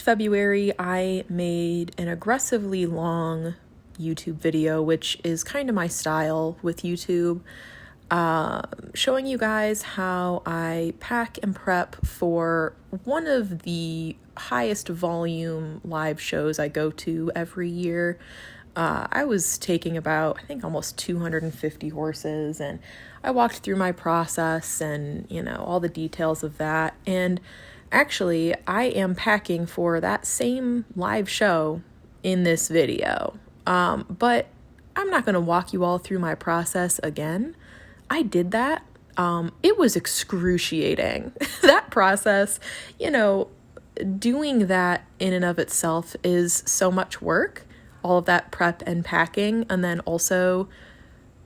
February, I made an aggressively long YouTube video, which is kind of my style with YouTube, showing you guys how I pack and prep for one of the highest volume live shows I go to every year. I was taking about, I think, almost 250 horses, and I walked through my process and, all the details of that. And actually, I am packing for that same live show in this video. But I'm not going to walk you all through my process again. I did that. It was excruciating. That process, doing that in and of itself is so much work. All of that prep and packing, and then also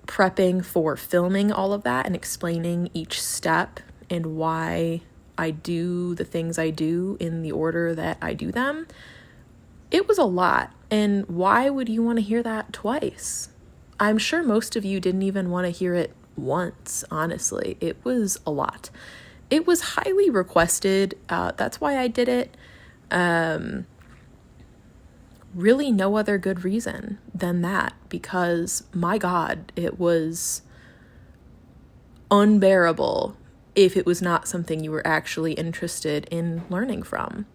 prepping for filming all of that and explaining each step and why I do the things I do in the order that I do them. It was a lot. And why would you want to hear that twice? I'm sure most of you didn't even want to hear it once, honestly. It was a lot. It was highly requested. That's why I did it. Really no other good reason than that, because my God, it was unbearable if it was not something you were actually interested in learning from.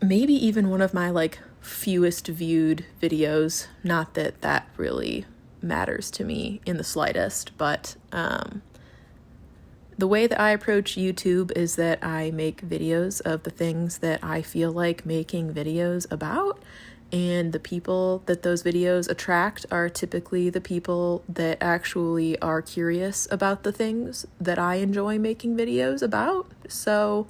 Maybe even one of my fewest viewed videos, not that that really matters to me in the slightest, but the way that I approach YouTube is that I make videos of the things that I feel like making videos about, and the people that those videos attract are typically the people that actually are curious about the things that I enjoy making videos about. So,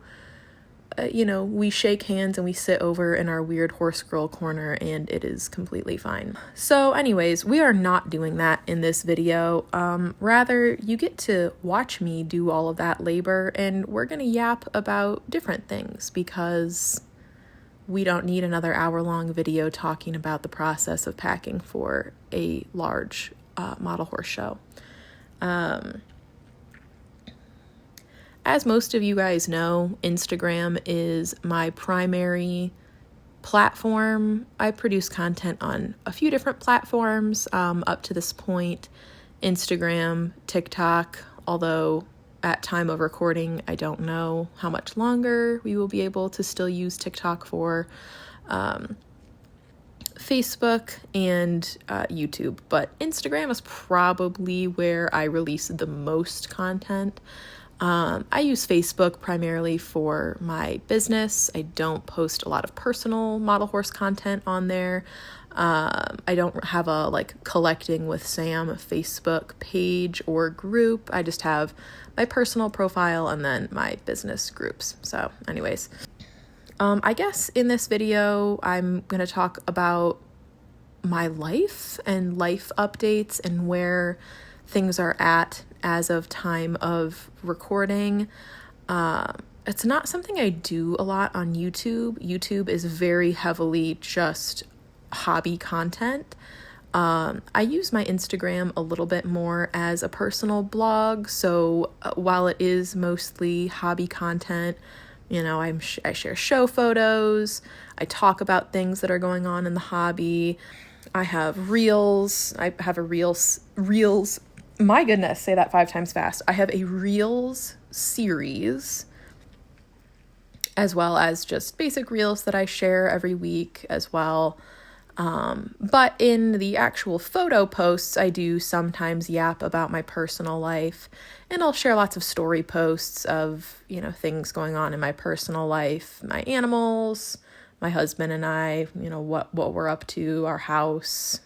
we shake hands and we sit over in our weird horse girl corner, and it is completely fine. So anyways, we are not doing that in this video. Rather, you get to watch me do all of that labor, and we're going to yap about different things because we don't need another hour-long video talking about the process of packing for a large model horse show. As most of you guys know, Instagram is my primary platform. I produce content on a few different platforms up to this point. Instagram, TikTok, although at time of recording, I don't know how much longer we will be able to still use TikTok for. Facebook and YouTube, but Instagram is probably where I release the most content. I use Facebook primarily for my business. I don't post a lot of personal model horse content on there. I don't have a collecting with Sam Facebook page or group. I just have my personal profile and then my business groups. So anyways, I guess in this video, I'm going to talk about my life and life updates and where things are at as of time of recording. It's not something I do a lot on YouTube. YouTube is very heavily just hobby content. I use my Instagram a little bit more as a personal blog. So while it is mostly hobby content, I share show photos. I talk about things that are going on in the hobby. I have reels. I have a reels. My goodness, say that 5 times fast. I have a Reels series, as well as just basic Reels that I share every week as well. But in the actual photo posts, I do sometimes yap about my personal life, and I'll share lots of story posts of, things going on in my personal life, my animals, my husband and I, what we're up to, our house,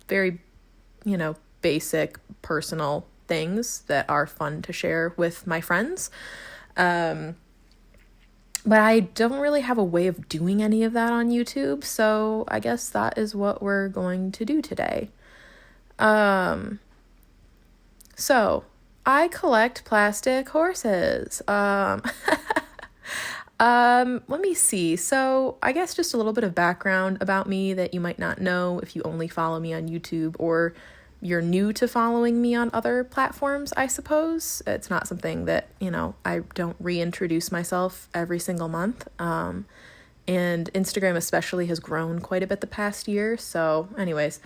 very, basic personal things that are fun to share with my friends. But I don't really have a way of doing any of that on YouTube, so I guess that is what we're going to do today. So I collect plastic horses. Let me see. So I guess just a little bit of background about me that you might not know if you only follow me on YouTube, or you're new to following me on other platforms, I suppose. It's not something that, I don't reintroduce myself every single month. And Instagram especially has grown quite a bit the past year. So anyways,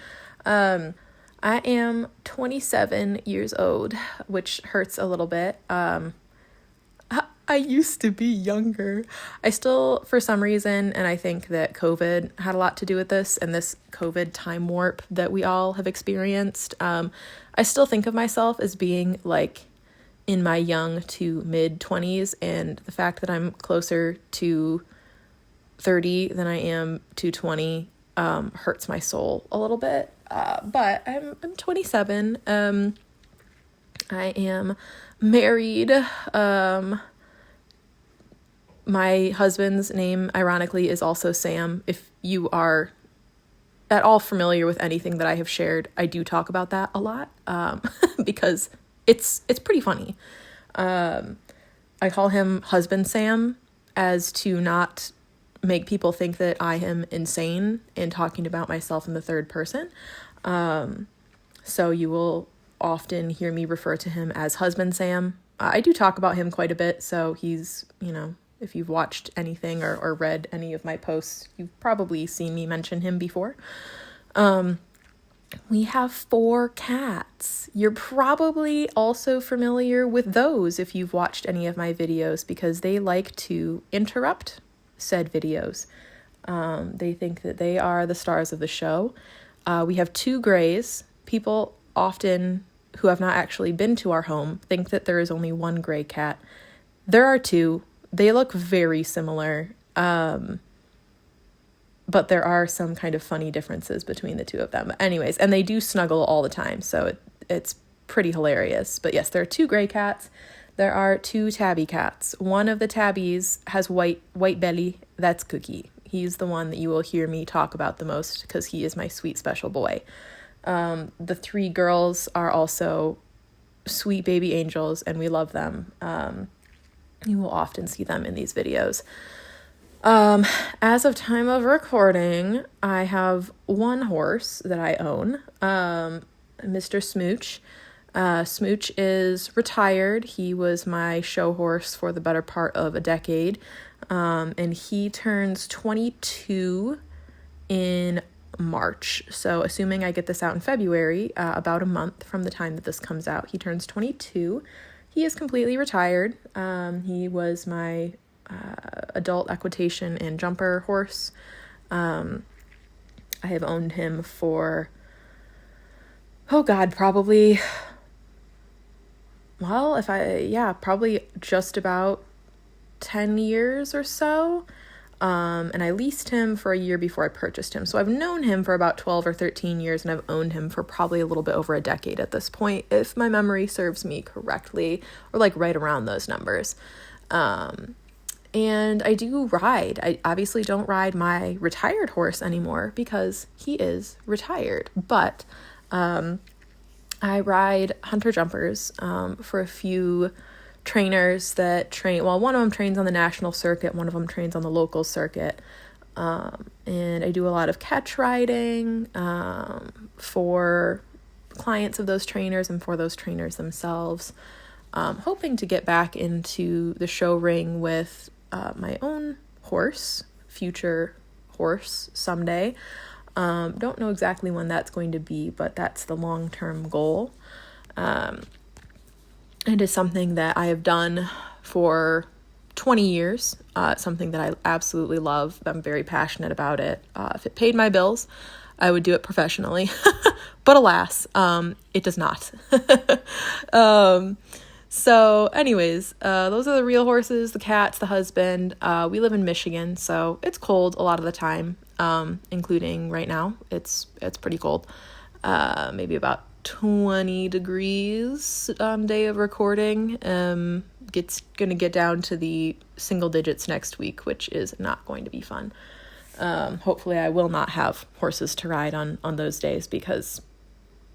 I am 27 years old, which hurts a little bit. I used to be younger. I still, for some reason, and I think that COVID had a lot to do with this, and this COVID time warp that we all have experienced. I still think of myself as being like in my young to mid 20s, and the fact that I'm closer to 30 than I am to 20 hurts my soul a little bit. But I'm 27. I am married. My husband's name, ironically, is also Sam. If you are at all familiar with anything that I have shared, I do talk about that a lot, because it's pretty funny. I call him Husband Sam as to not make people think that I am insane in talking about myself in the third person. So you will often hear me refer to him as Husband Sam. I do talk about him quite a bit, so he's, if you've watched anything or read any of my posts, you've probably seen me mention him before. We have 4 cats. You're probably also familiar with those if you've watched any of my videos, because they like to interrupt said videos. They think that they are the stars of the show. We have 2 grays. People often who have not actually been to our home think that there is only 1 gray cat. There are 2. They look very similar, but there are some kind of funny differences between the 2 of them. Anyways, and they do snuggle all the time, so it's pretty hilarious. But yes, there are 2 gray cats. There are 2 tabby cats. One of the tabbies has white belly. That's Cookie. He's the one that you will hear me talk about the most because he is my sweet special boy. The 3 girls are also sweet baby angels, and we love them. You will often see them in these videos. As of time of recording, I have 1 horse that I own, Mr. Smooch. Smooch is retired. He was my show horse for the better part of a decade, and he turns 22 in March. So assuming I get this out in February, about a month from the time that this comes out, he turns 22. He is completely retired. He was my adult equitation and jumper horse. I have owned him for, probably, probably just about 10 years or so. And I leased him for a year before I purchased him. So I've known him for about 12 or 13 years, and I've owned him for probably a little bit over a decade at this point, if my memory serves me correctly, or like right around those numbers. And I do ride. I obviously don't ride my retired horse anymore because he is retired, but I ride hunter jumpers for a few trainers that train. Well, one of them trains on the national circuit, one of them trains on the local circuit, and I do a lot of catch riding for clients of those trainers and for those trainers themselves. Hoping to get back into the show ring with my own horse, future horse someday. Don't know exactly when that's going to be, but that's the long-term goal. It is something that I have done for 20 years, something that I absolutely love. I'm very passionate about it. If it paid my bills, I would do it professionally, but alas, it does not. So anyways, those are the real horses, the cats, the husband. We live in Michigan, so it's cold a lot of the time, including right now. It's pretty cold, maybe about 20 degrees on day of recording. It's going to get down to the single digits next week, which is not going to be fun. Hopefully I will not have horses to ride on those days because,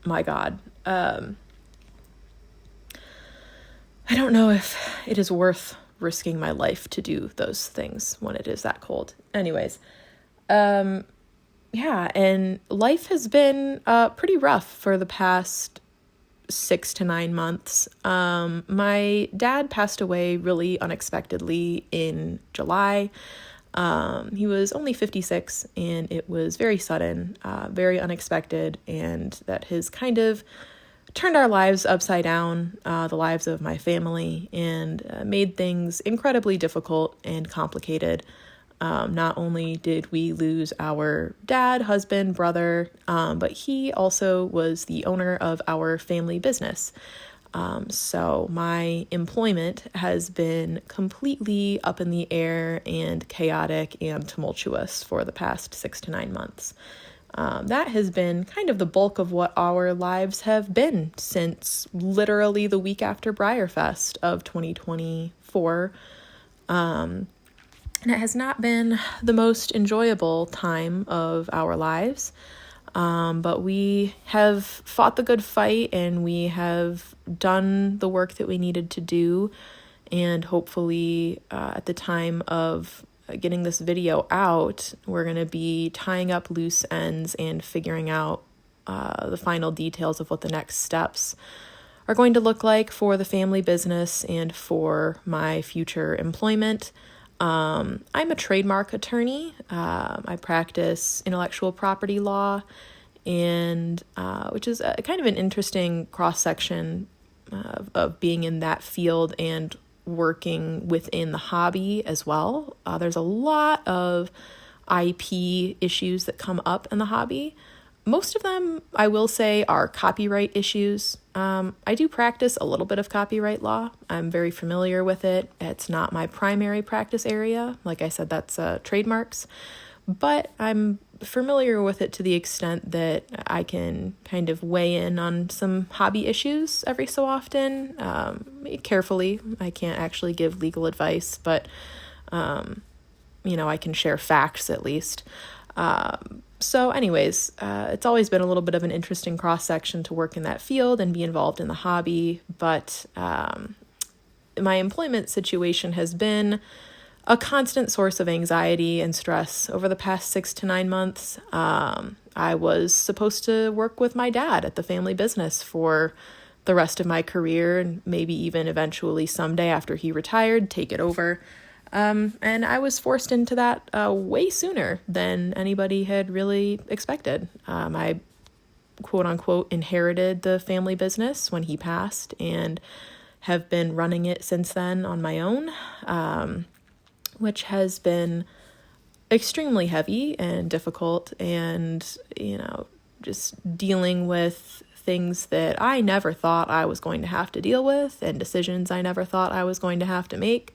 my God, I don't know if it is worth risking my life to do those things when it is that cold. Anyways, Yeah, and life has been pretty rough for the past 6 to 9 months. My dad passed away really unexpectedly in July. He was only 56, and it was very sudden, very unexpected, and that has kind of turned our lives upside down, the lives of my family, and made things incredibly difficult and complicated. Not only did we lose our dad, husband, brother, but he also was the owner of our family business. So my employment has been completely up in the air and chaotic and tumultuous for the past 6 to 9 months. That has been kind of the bulk of what our lives have been since literally the week after Briarfest of 2024. And it has not been the most enjoyable time of our lives, but we have fought the good fight, and we have done the work that we needed to do, and hopefully at the time of getting this video out, we're going to be tying up loose ends and figuring out the final details of what the next steps are going to look like for the family business and for my future employment. I'm a trademark attorney. I practice intellectual property law, and which is kind of an interesting cross-section of being in that field and working within the hobby as well. There's a lot of IP issues that come up in the hobby. Most of them, I will say, are copyright issues. I do practice a little bit of copyright law. I'm very familiar with it. It's not my primary practice area. Like I said, that's trademarks. But I'm familiar with it to the extent that I can kind of weigh in on some hobby issues every so often, carefully. I can't actually give legal advice, but, I can share facts at least. So anyways, it's always been a little bit of an interesting cross-section to work in that field and be involved in the hobby, but my employment situation has been a constant source of anxiety and stress over the past 6 to 9 months. I was supposed to work with my dad at the family business for the rest of my career, and maybe even eventually someday after he retired, take it over. And I was forced into that way sooner than anybody had really expected. I quote unquote inherited the family business when he passed and have been running it since then on my own, which has been extremely heavy and difficult, and, just dealing with things that I never thought I was going to have to deal with and decisions I never thought I was going to have to make.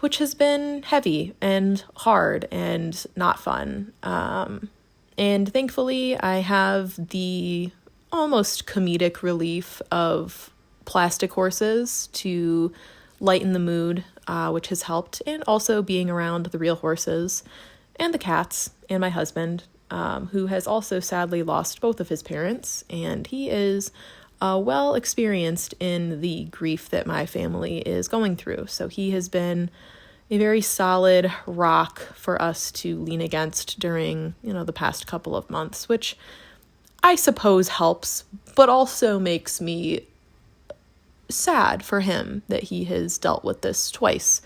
Which has been heavy and hard and not fun. And thankfully, I have the almost comedic relief of plastic horses to lighten the mood, which has helped, and also being around the real horses and the cats and my husband, who has also sadly lost both of his parents, and he is well experienced in the grief that my family is going through. So he has been a very solid rock for us to lean against during, the past couple of months, which I suppose helps, but also makes me sad for him that he has dealt with this twice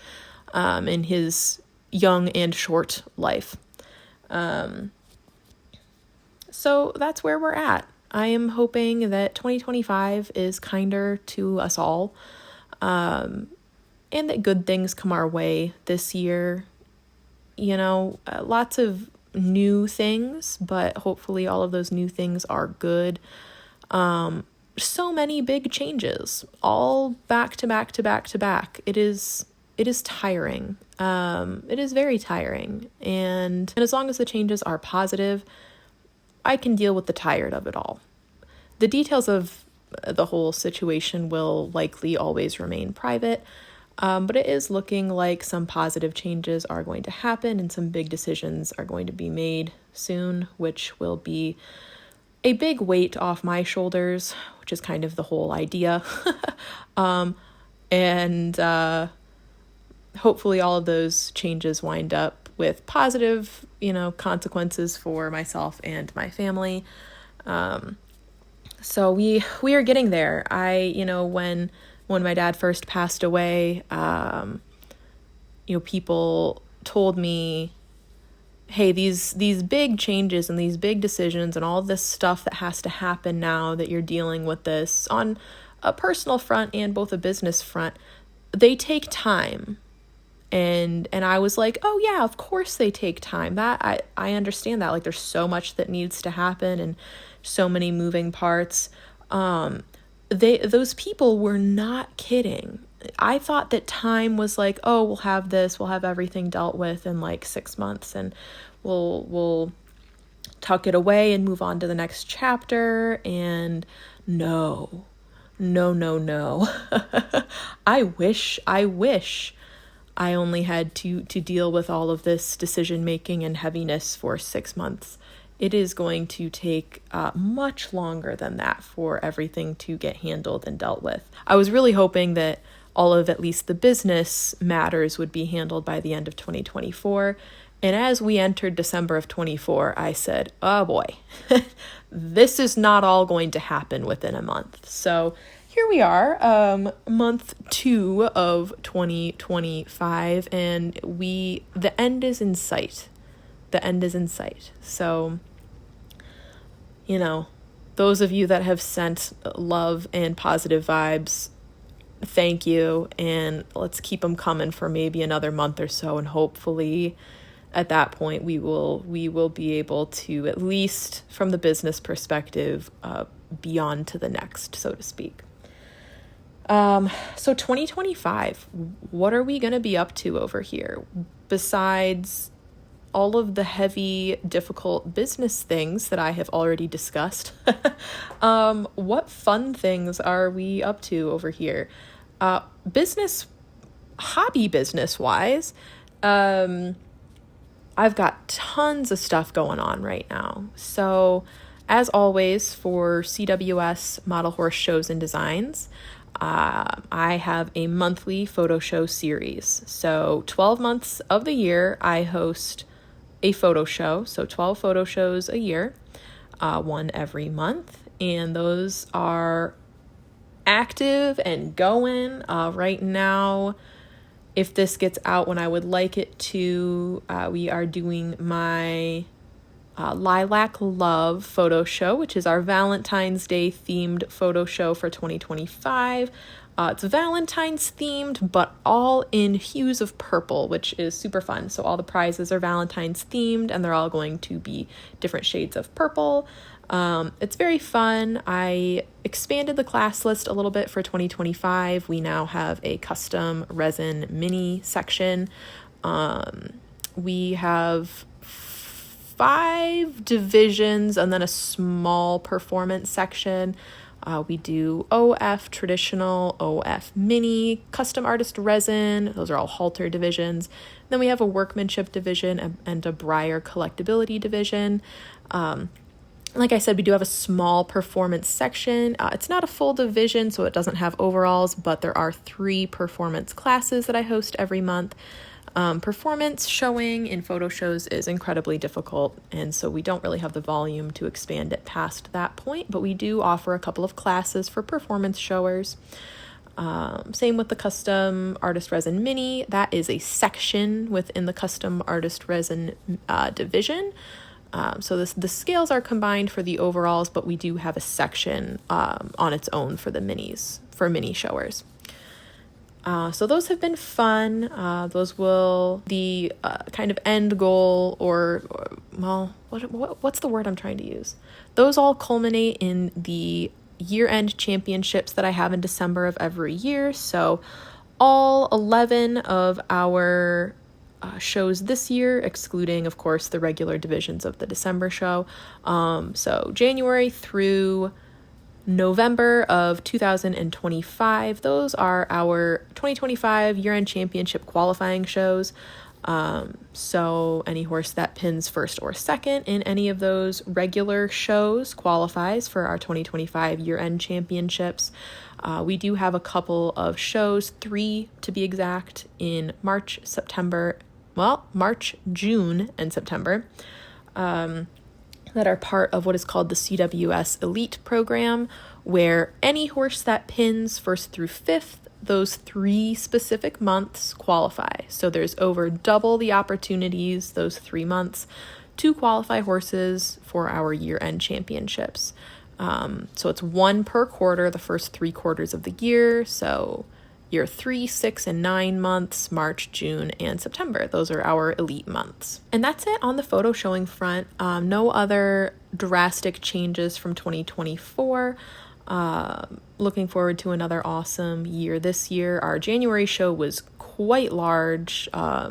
in his young and short life. So that's where we're at. I am hoping that 2025 is kinder to us all, and that good things come our way this year. Lots of new things, but hopefully all of those new things are good. So many big changes, all back to back to back to back. It is tiring. It is very tiring. And as long as the changes are positive, I can deal with the tired of it all. The details of the whole situation will likely always remain private, but it is looking like some positive changes are going to happen and some big decisions are going to be made soon, which will be a big weight off my shoulders, which is kind of the whole idea. And hopefully all of those changes wind up with positive, consequences for myself and my family. So we are getting there. When my dad first passed away, people told me, hey, these big changes and these big decisions and all this stuff that has to happen now that you're dealing with this on a personal front and both a business front, they take time. And I was like, oh yeah, of course they take time. That I understand that. Like, there's so much that needs to happen and so many moving parts. Those people were not kidding. I thought that time was like, oh, we'll have everything dealt with in like 6 months, and we'll tuck it away and move on to the next chapter. And no. I wish I only had to deal with all of this decision making and heaviness for 6 months. It is going to take much longer than that for everything to get handled and dealt with. I was really hoping that all of at least the business matters would be handled by the end of 2024. And as we entered December of 24, I said, oh boy, this is not all going to happen within a month. So here we are, month 2 of 2025, and the end is in sight. So, those of you that have sent love and positive vibes, thank you. And let's keep them coming for maybe another month or so. And hopefully at that point, we will be able to, at least from the business perspective, be on to the next, so to speak. So 2025, what are we going to be up to over here besides all of the heavy, difficult business things that I have already discussed? What fun things are we up to over here? Hobby business wise, I've got tons of stuff going on right now. So as always, for CWS Model Horse Shows and Designs, I have a monthly photo show series. So 12 months of the year, I host a photo show. So 12 photo shows a year, one every month. And those are active and going right now. If this gets out when I would like it to, we are doing my Lilac Love photo show, which is our Valentine's Day themed photo show for 2025. It's Valentine's themed, but all in hues of purple, which is super fun. So all the prizes are Valentine's themed, and they're all going to be different shades of purple. It's very fun. I expanded the class list a little bit for 2025. We now have a custom resin mini section. We have 5 divisions and then a small performance section. We do OF traditional, OF mini, custom artist resin. Those are all halter divisions. Then we have a workmanship division and a Breyer collectability division. Like I said, we do have a small performance section. It's not a full division, so it doesn't have overalls, but there are 3 performance classes that I host every month. Performance showing in photo shows is incredibly difficult, and so we don't really have the volume to expand it past that point, but we do offer a couple of classes for performance showers. Same with the custom artist resin mini. That is a section within the custom artist resin division. So the scales are combined for the overalls, but we do have a section on its own for the minis, for mini showers. So those have been fun. Those will, the kind of end goal what's the word I'm trying to use? Those all culminate in the year-end championships that I have in December of every year. So all 11 of our shows this year, excluding, of course, the regular divisions of the December show. So January through November of 2025, those are our 2025 year-end championship qualifying shows. So any horse that pins first or second in any of those regular shows qualifies for our 2025 year-end championships. We do have a couple of shows, 3 to be exact, in March, September, March, June, and September, that are part of what is called the CWS Elite program, where any horse that pins 1st through 5th, those 3 specific months qualify. So there's over double the opportunities those 3 months to qualify horses for our year-end championships. So it's 1 per quarter, the first 3 quarters of the year. So year 3, 6, and 9 months, March, June, and September. Those are our elite months. And that's it on the photo showing front. No other drastic changes from 2024. Looking forward to another awesome year this year. Our January show was quite large.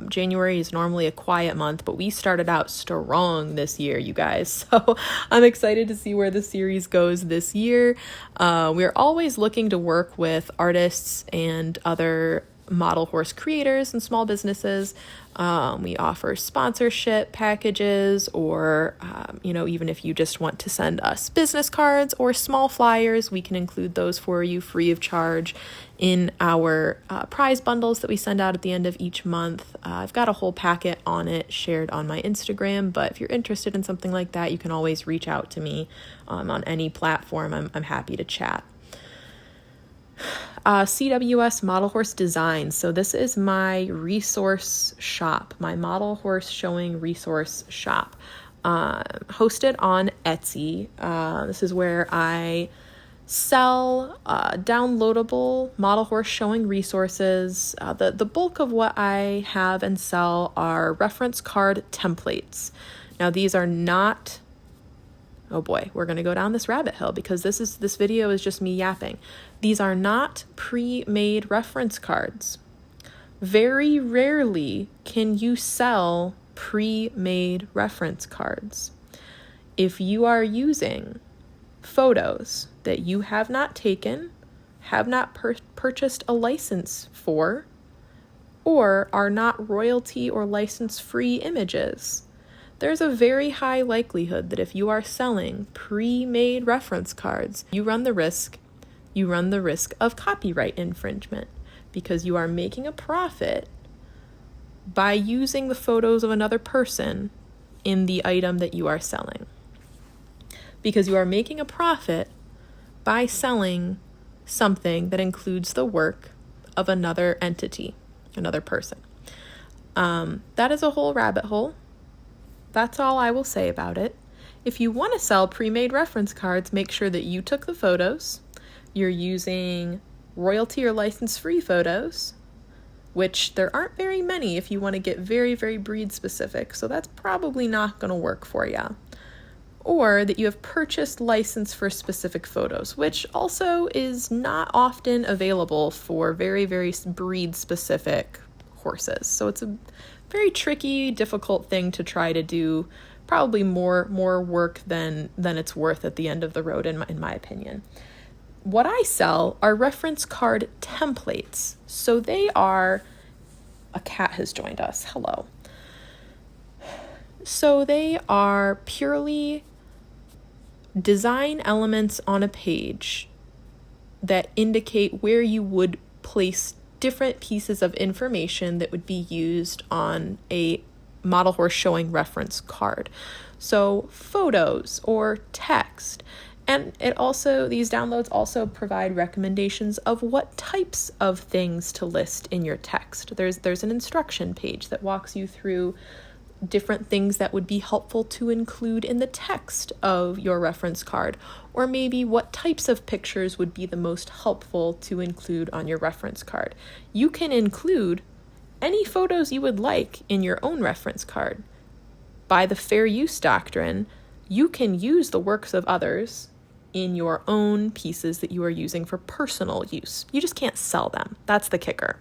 January is normally a quiet month, but we started out strong this year, you guys. So I'm excited to see where the series goes this year. We're always looking to work with artists and other model horse creators and small businesses. We offer sponsorship packages, or even if you just want to send us business cards or small flyers, we can include those for you free of charge in our prize bundles that we send out at the end of each month. I've got a whole packet on it shared on my Instagram, but if you're interested in something like that, you can always reach out to me on any platform. I'm happy to chat. CWS Model Horse Design. So this is my resource shop, my model horse showing resource shop, hosted on Etsy. This is where I sell downloadable model horse showing resources. The bulk of what I have and sell are reference card templates. Now these are not, oh boy, we're going to go down this rabbit hole because this video is just me yapping. These are not pre-made reference cards. Very rarely can you sell pre-made reference cards. If you are using photos that you have not taken, have not purchased a license for, or are not royalty or license-free images, there's a very high likelihood that if you are selling pre-made reference cards, you run the risk of copyright infringement, because you are making a profit by using the photos of another person in the item that you are selling. Because you are making a profit by selling something that includes the work of another entity, another person. That is a whole rabbit hole. That's all I will say about it. If you want to sell pre-made reference cards, make sure that you took the photos. You're using royalty or license-free photos, which there aren't very many if you want to get very, very breed specific. So that's probably not going to work for you. Or that you have purchased license for specific photos, which also is not often available for very, very breed specific horses. So it's a very tricky, difficult thing to try to do, probably more work than it's worth at the end of the road, in my opinion. What I sell are reference card templates. So they are, a cat has joined us, hello. So they are purely design elements on a page that indicate where you would place different pieces of information that would be used on a model horse showing reference card. So photos or text. And these downloads also provide recommendations of what types of things to list in your text. There's an instruction page that walks you through different things that would be helpful to include in the text of your reference card, or maybe what types of pictures would be the most helpful to include on your reference card. You can include any photos you would like in your own reference card. By the fair use doctrine, you can use the works of others in your own pieces that you are using for personal use. You just can't sell them. That's the kicker.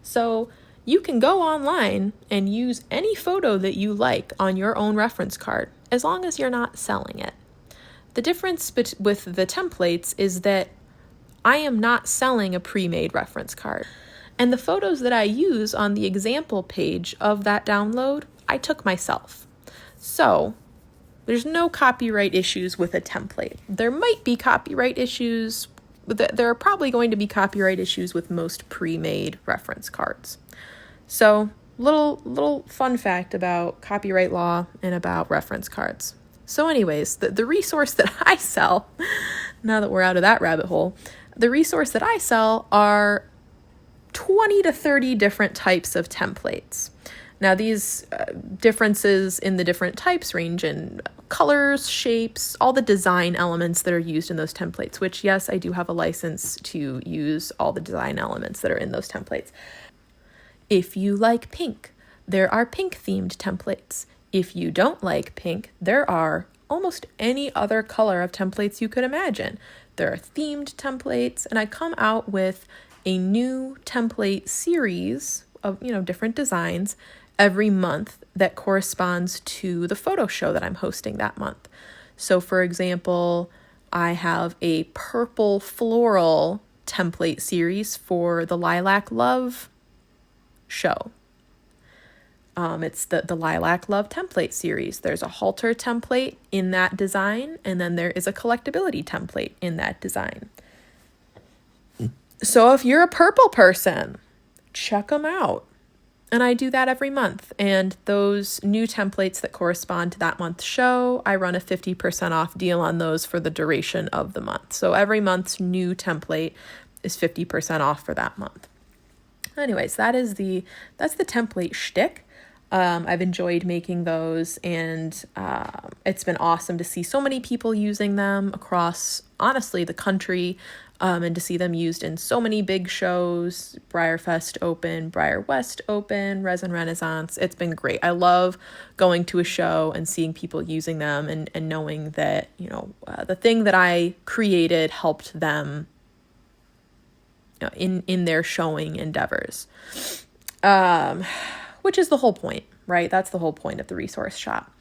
So you can go online and use any photo that you like on your own reference card, as long as you're not selling it. The difference with the templates is that I am not selling a pre-made reference card. And the photos that I use on the example page of that download, I took myself. So there's no copyright issues with a template. There might be copyright issues. There are probably going to be copyright issues with most pre-made reference cards. So little fun fact about copyright law and about reference cards. So anyways, the resource that I sell, now that we're out of that rabbit hole, the resource that I sell are 20 to 30 different types of templates. Now, these differences in the different types range in colors, shapes, all the design elements that are used in those templates, which, yes, I do have a license to use all the design elements that are in those templates. If you like pink, there are pink-themed templates. If you don't like pink, there are almost any other color of templates you could imagine. There are themed templates, and I come out with a new template series of, different designs every month that corresponds to the photo show that I'm hosting that month. So for example, I have a purple floral template series for the Lilac Love show. It's the Lilac Love template series. There's a halter template in that design, and then there is a collectability template in that design. So if you're a purple person, check them out. And I do that every month. And those new templates that correspond to that month's show, I run a 50% off deal on those for the duration of the month. So every month's new template is 50% off for that month. Anyways, that's the template shtick. I've enjoyed making those, and it's been awesome to see so many people using them across, honestly, the country, and to see them used in so many big shows, BriarFest Open, Briar West Open, Resin Renaissance. It's been great. I love going to a show and seeing people using them and knowing that, the thing that I created helped them in their showing endeavors. Which is the whole point, right? That's the whole point of the resource shop.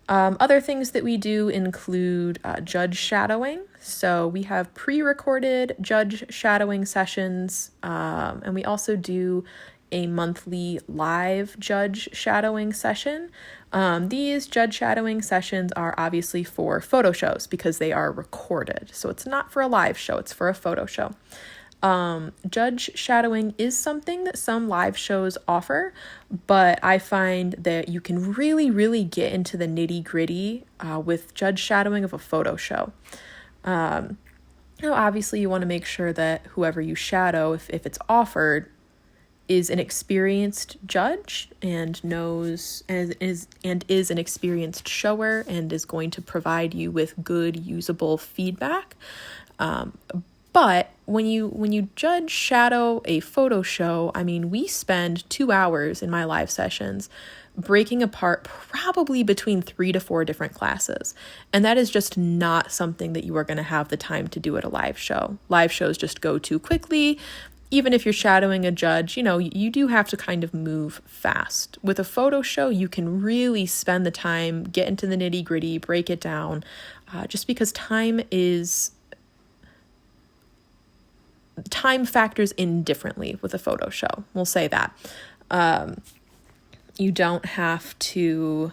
Other things that we do include judge shadowing. So we have pre-recorded judge shadowing sessions, and we also do a monthly live judge shadowing session. These judge shadowing sessions are obviously for photo shows because they are recorded. So it's not for a live show, it's for a photo show. Judge shadowing is something that some live shows offer, but I find that you can really, really get into the nitty-gritty with judge shadowing of a photo show. Obviously you want to make sure that whoever you shadow, if it's offered, is an experienced judge and knows and is an experienced shower and is going to provide you with good, usable feedback. But when you judge shadow a photo show, we spend 2 hours in my live sessions breaking apart probably between 3 to 4 different classes. And that is just not something that you are going to have the time to do at a live show. Live shows just go too quickly. Even if you're shadowing a judge, you do have to kind of move fast. With a photo show, you can really spend the time, get into the nitty-gritty, break it down, just because time factors in differently with a photo show. We'll say that. You don't have to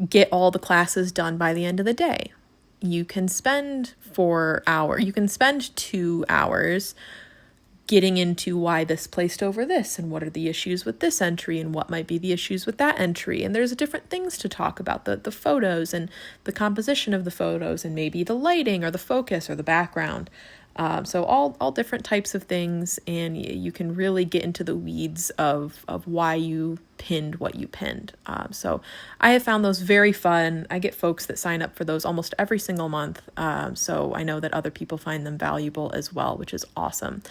get all the classes done by the end of the day. You can spend 2 hours getting into why this placed over this and what are the issues with this entry and what might be the issues with that entry. And there's different things to talk about, the photos and the composition of the photos and maybe the lighting or the focus or the background. So all different types of things, and you can really get into the weeds of why you pinned what you pinned. So I have found those very fun. I get folks that sign up for those almost every single month. So I know that other people find them valuable as well, which is awesome.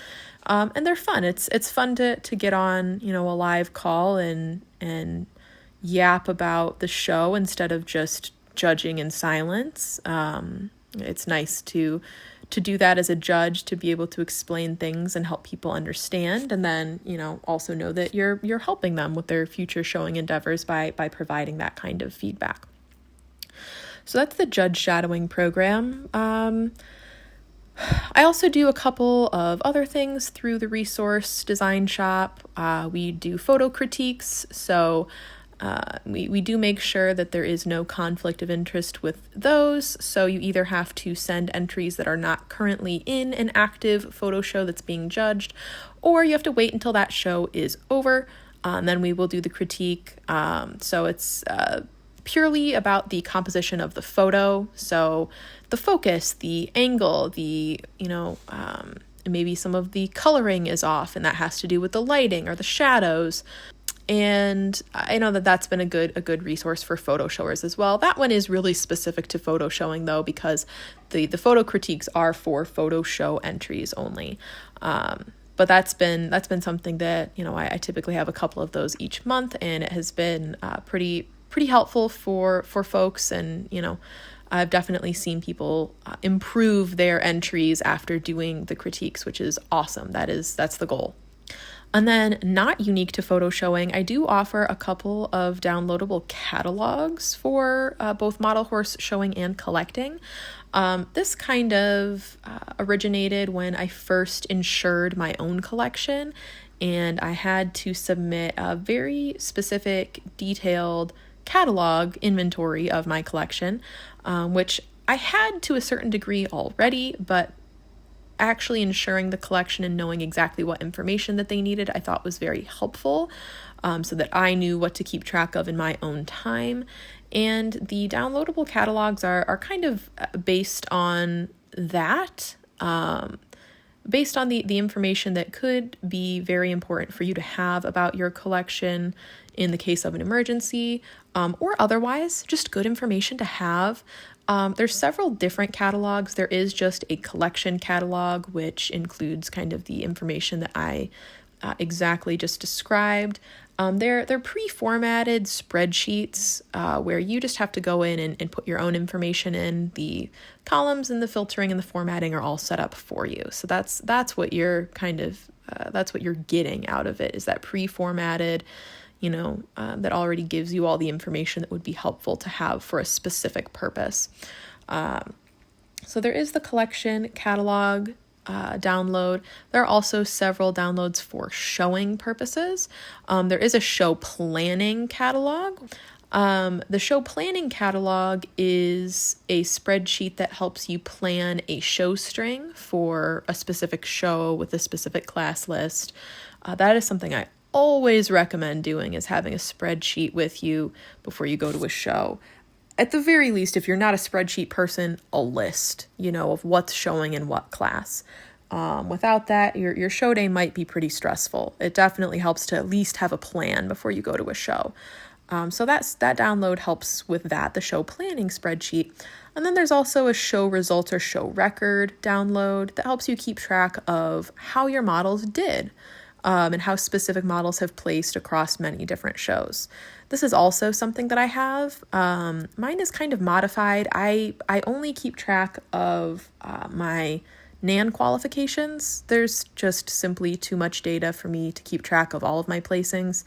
And they're fun. It's fun to get on, a live call and yap about the show instead of just judging in silence. It's nice to do that as a judge, to be able to explain things and help people understand, and then also know that you're helping them with their future showing endeavors by providing that kind of feedback. So that's the judge shadowing program. I also do a couple of other things through the resource design shop. We do photo critiques, so we do make sure that there is no conflict of interest with those. So you either have to send entries that are not currently in an active photo show that's being judged, or you have to wait until that show is over. And then we will do the critique. So it's purely about the composition of the photo. So the focus, the angle, maybe some of the coloring is off, and that has to do with the lighting or the shadows. And I know that that's been a good resource for photo showers as well. That one is really specific to photo showing though, because the photo critiques are for photo show entries only. But that's been something that, I typically have a couple of those each month, and it has been pretty helpful for folks. And, I've definitely seen people improve their entries after doing the critiques, which is awesome. That's the goal. And then, not unique to photo showing, I do offer a couple of downloadable catalogs for both model horse showing and collecting. This kind of originated when I first insured my own collection, and I had to submit a very specific, detailed catalog inventory of my collection, which I had to a certain degree already, but actually ensuring the collection and knowing exactly what information that they needed, I thought was very helpful, so that I knew what to keep track of in my own time. And the downloadable catalogs are kind of based on that, based on the information that could be very important for you to have about your collection in the case of an emergency, or otherwise, just good information to have. There's several different catalogs. There is just a collection catalog, which includes kind of the information that I exactly just described. They're pre-formatted spreadsheets where you just have to go in and put your own information in. The columns and the filtering and the formatting are all set up for you. So that's what you're that's what you're getting out of it, is that pre-formatted, that already gives you all the information that would be helpful to have for a specific purpose. So there is the collection catalog download. There are also several downloads for showing purposes. There is a show planning catalog. The show planning catalog is a spreadsheet that helps you plan a show string for a specific show with a specific class list. That is something I always recommend doing, is having a spreadsheet with you before you go to a show. At the very least, if you're not a spreadsheet person, a list, of what's showing in what class. Without that, your show day might be pretty stressful. It definitely helps to at least have a plan before you go to a show. So that download helps with that, the show planning spreadsheet. And then there's also a show results or show record download that helps you keep track of how your models did, and how specific models have placed across many different shows. This is also something that I have. Mine is kind of modified. I only keep track of my NAN qualifications. There's just simply too much data for me to keep track of all of my placings.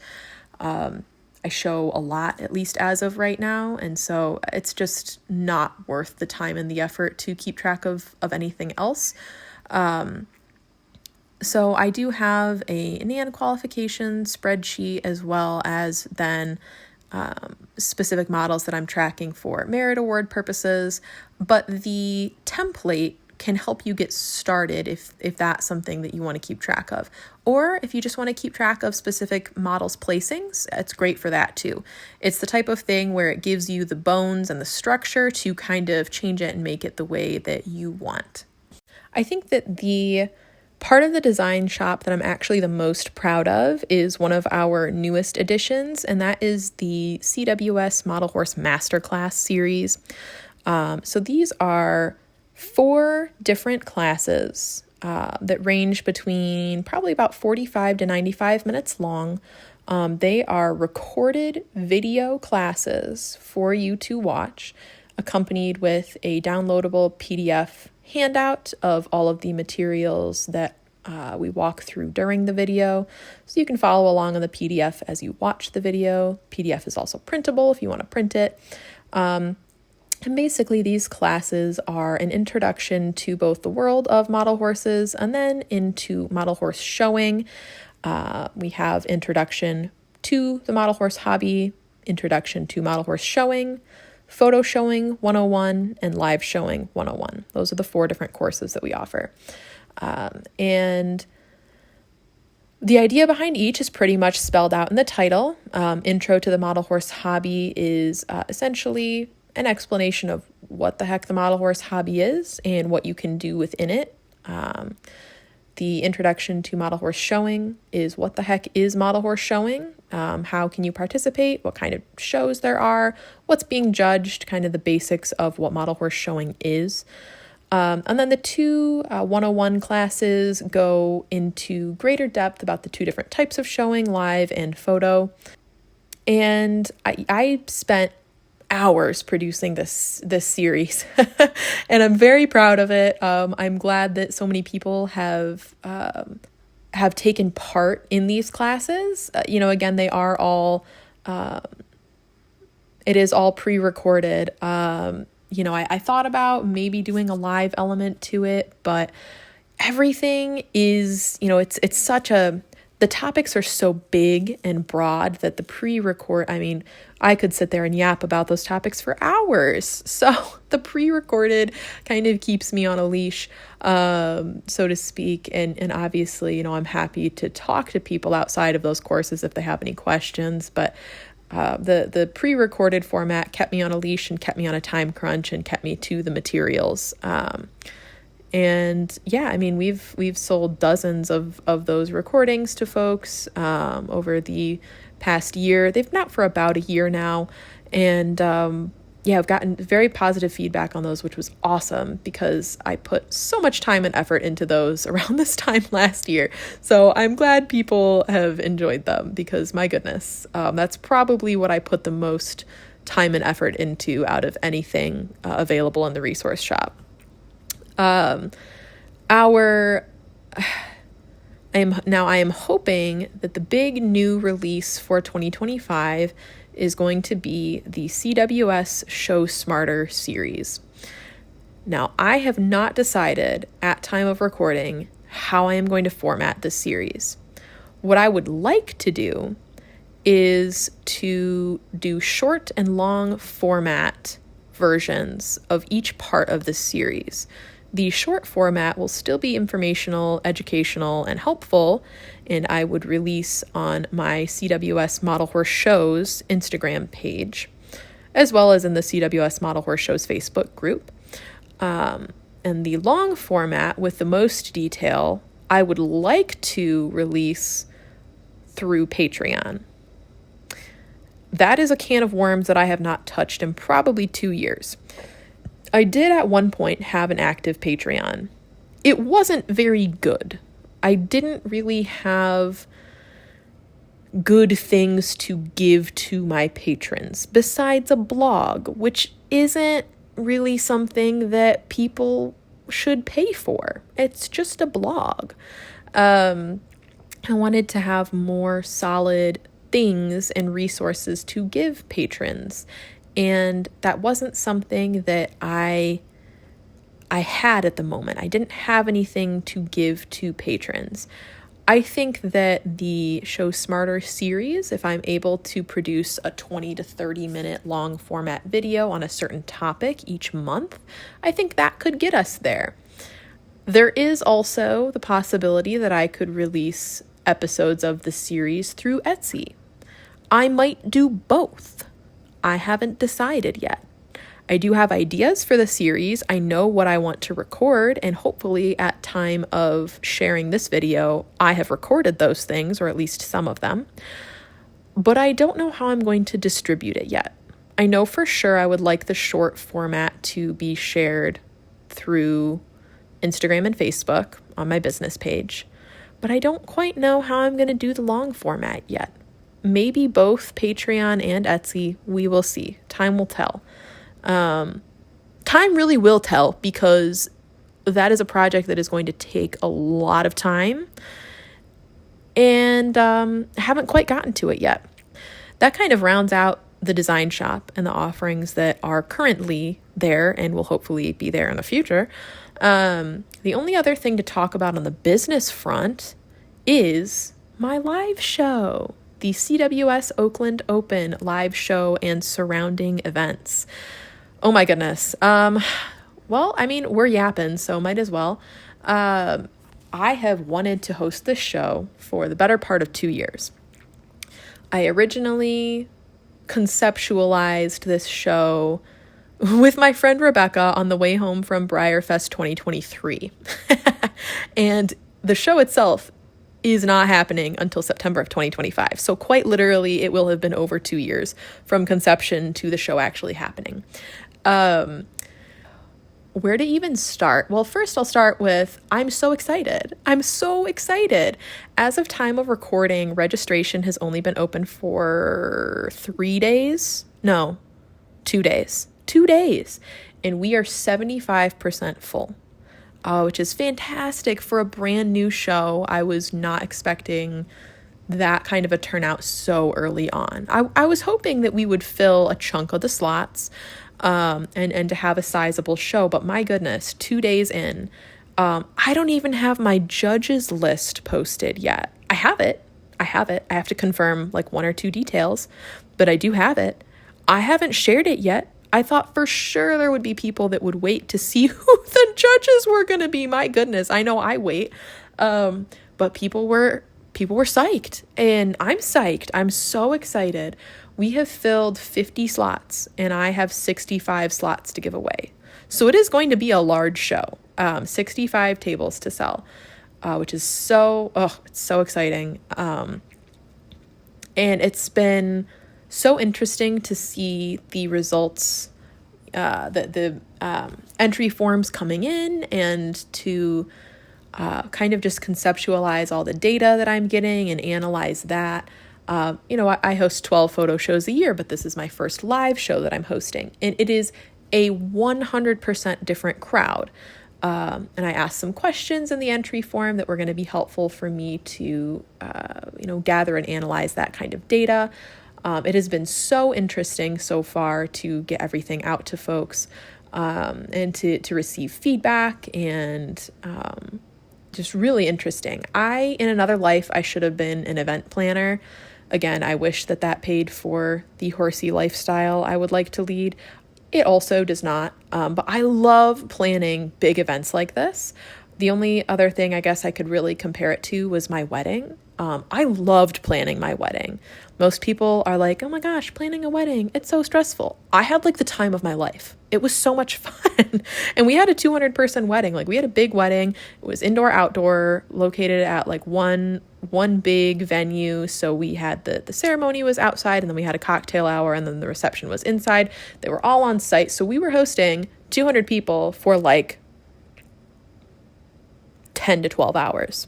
I show a lot, at least as of right now, and so it's just not worth the time and the effort to keep track of anything else. So I do have a NAN qualification spreadsheet, as well as then specific models that I'm tracking for merit award purposes, but the template can help you get started if that's something that you want to keep track of. Or if you just want to keep track of specific models' placings, it's great for that too. It's the type of thing where it gives you the bones and the structure to kind of change it and make it the way that you want. I think that the part of the design shop that I'm actually the most proud of is one of our newest additions, and that is the CWS Model Horse Masterclass series. So these are 4 different classes that range between probably about 45 to 95 minutes long. They are recorded video classes for you to watch, accompanied with a downloadable PDF handout of all of the materials that we walk through during the video. So you can follow along on the PDF as you watch the video. PDF is also printable if you want to print it. And basically, these classes are an introduction to both the world of model horses and then into model horse showing. We have introduction to the model horse hobby, introduction to model horse showing, photo showing 101, and live showing 101. Those are the 4 different courses that we offer. And The idea behind each is pretty much spelled out in the title. Intro to the Model Horse Hobby is essentially an explanation of what the heck the model horse hobby is and what you can do within it. The introduction to model horse showing is what the heck is model horse showing? How can you participate? What kind of shows there are? What's being judged? Kind of the basics of what model horse showing is. And then the two 101 classes go into greater depth about the two different types of showing, live and photo. And I spent hours producing this series and I'm very proud of it. I'm glad that so many people have taken part in these classes. Again, they are all, it is all pre-recorded. I thought about maybe doing a live element to it, but everything is, it's such the topics are so big and broad that the pre-record, I could sit there and yap about those topics for hours. So the pre-recorded kind of keeps me on a leash, so to speak. And obviously, I'm happy to talk to people outside of those courses if they have any questions, but the pre-recorded format kept me on a leash and kept me on a time crunch and kept me to the materials. And yeah, we've sold dozens of those recordings to folks over the past year. They've been out for about a year now. And I've gotten very positive feedback on those, which was awesome because I put so much time and effort into those around this time last year. So I'm glad people have enjoyed them because my goodness, that's probably what I put the most time and effort into out of anything available in the resource shop. I am hoping that the big new release for 2025 is going to be the CWS Show Smarter series. Now, I have not decided at time of recording how I am going to format this series. What I would like to do is to do short and long format versions of each part of this series. The short format will still be informational, educational, and helpful, and I would release on my CWS Model Horse Shows Instagram page, as well as in the CWS Model Horse Shows Facebook group. And the long format with the most detail, I would like to release through Patreon. That is a can of worms that I have not touched in probably 2 years. I did at one point have an active Patreon. It wasn't very good. I didn't really have good things to give to my patrons besides a blog, which isn't really something that people should pay for. It's just a blog. I wanted to have more solid things and resources to give patrons. And that wasn't something that I had at the moment. I didn't have anything to give to patrons. I think that the Show Smarter series, if I'm able to produce a 20 to 30 minute long format video on a certain topic each month, I think that could get us there. There is also the possibility that I could release episodes of the series through Etsy. I might do both. I haven't decided yet. I do have ideas for the series. I know what I want to record, and hopefully at time of sharing this video, I have recorded those things, or at least some of them. But I don't know how I'm going to distribute it yet. I know for sure I would like the short format to be shared through Instagram and Facebook on my business page, but I don't quite know how I'm going to do the long format yet. Maybe both Patreon and Etsy. We will see. Time will tell. Time really will tell because that is a project that is going to take a lot of time and haven't quite gotten to it yet. That kind of rounds out the design shop and the offerings that are currently there and will hopefully be there in the future. The only other thing to talk about on the business front is my live show. The CWS Oakland Open live show and surrounding events. Oh my goodness. We're yapping, so might as well. I have wanted to host this show for the better part of 2 years. I originally conceptualized this show with my friend Rebecca on the way home from BriarFest 2023. And the show itself is not happening until September of 2025. So quite literally, it will have been over 2 years from conception to the show actually happening. Where to even start? Well, first I'll start with, I'm so excited. I'm so excited. As of time of recording, registration has only been open for 3 days. No, 2 days. 2 days. And we are 75% full, which is fantastic for a brand new show. I was not expecting that kind of a turnout so early on. I was hoping that we would fill a chunk of the slots, and to have a sizable show, but my goodness, 2 days in, I don't even have my judges list posted yet. I have it. I have to confirm like 1 or 2 details, but I do have it. I haven't shared it yet. I thought for sure there would be people that would wait to see who the judges were going to be. My goodness, I know I wait. But people were psyched, and I'm psyched. I'm so excited. We have filled 50 slots, and I have 65 slots to give away. So it is going to be a large show, 65 tables to sell, which is it's so exciting. And it's been so interesting to see the results, the entry forms coming in, and to kind of just conceptualize all the data that I'm getting and analyze that. I host 12 photo shows a year, but this is my first live show that I'm hosting, and it is a 100% different crowd. And I asked some questions in the entry form that were going to be helpful for me to, gather and analyze that kind of data. It has been so interesting so far to get everything out to folks, and to receive feedback, and just really interesting. In another life, I should have been an event planner. Again, I wish that paid for the horsey lifestyle I would like to lead. It also does not, but I love planning big events like this. The only other thing I guess I could really compare it to was my wedding. I loved planning my wedding. Most people are like, oh my gosh, planning a wedding, it's so stressful. I had like the time of my life. It was so much fun. And we had a 200-person wedding. Like, we had a big wedding. It was indoor, outdoor, located at like one big venue. So we had the ceremony was outside, and then we had a cocktail hour, and then the reception was inside. They were all on site. So we were hosting 200 people for like 10 to 12 hours.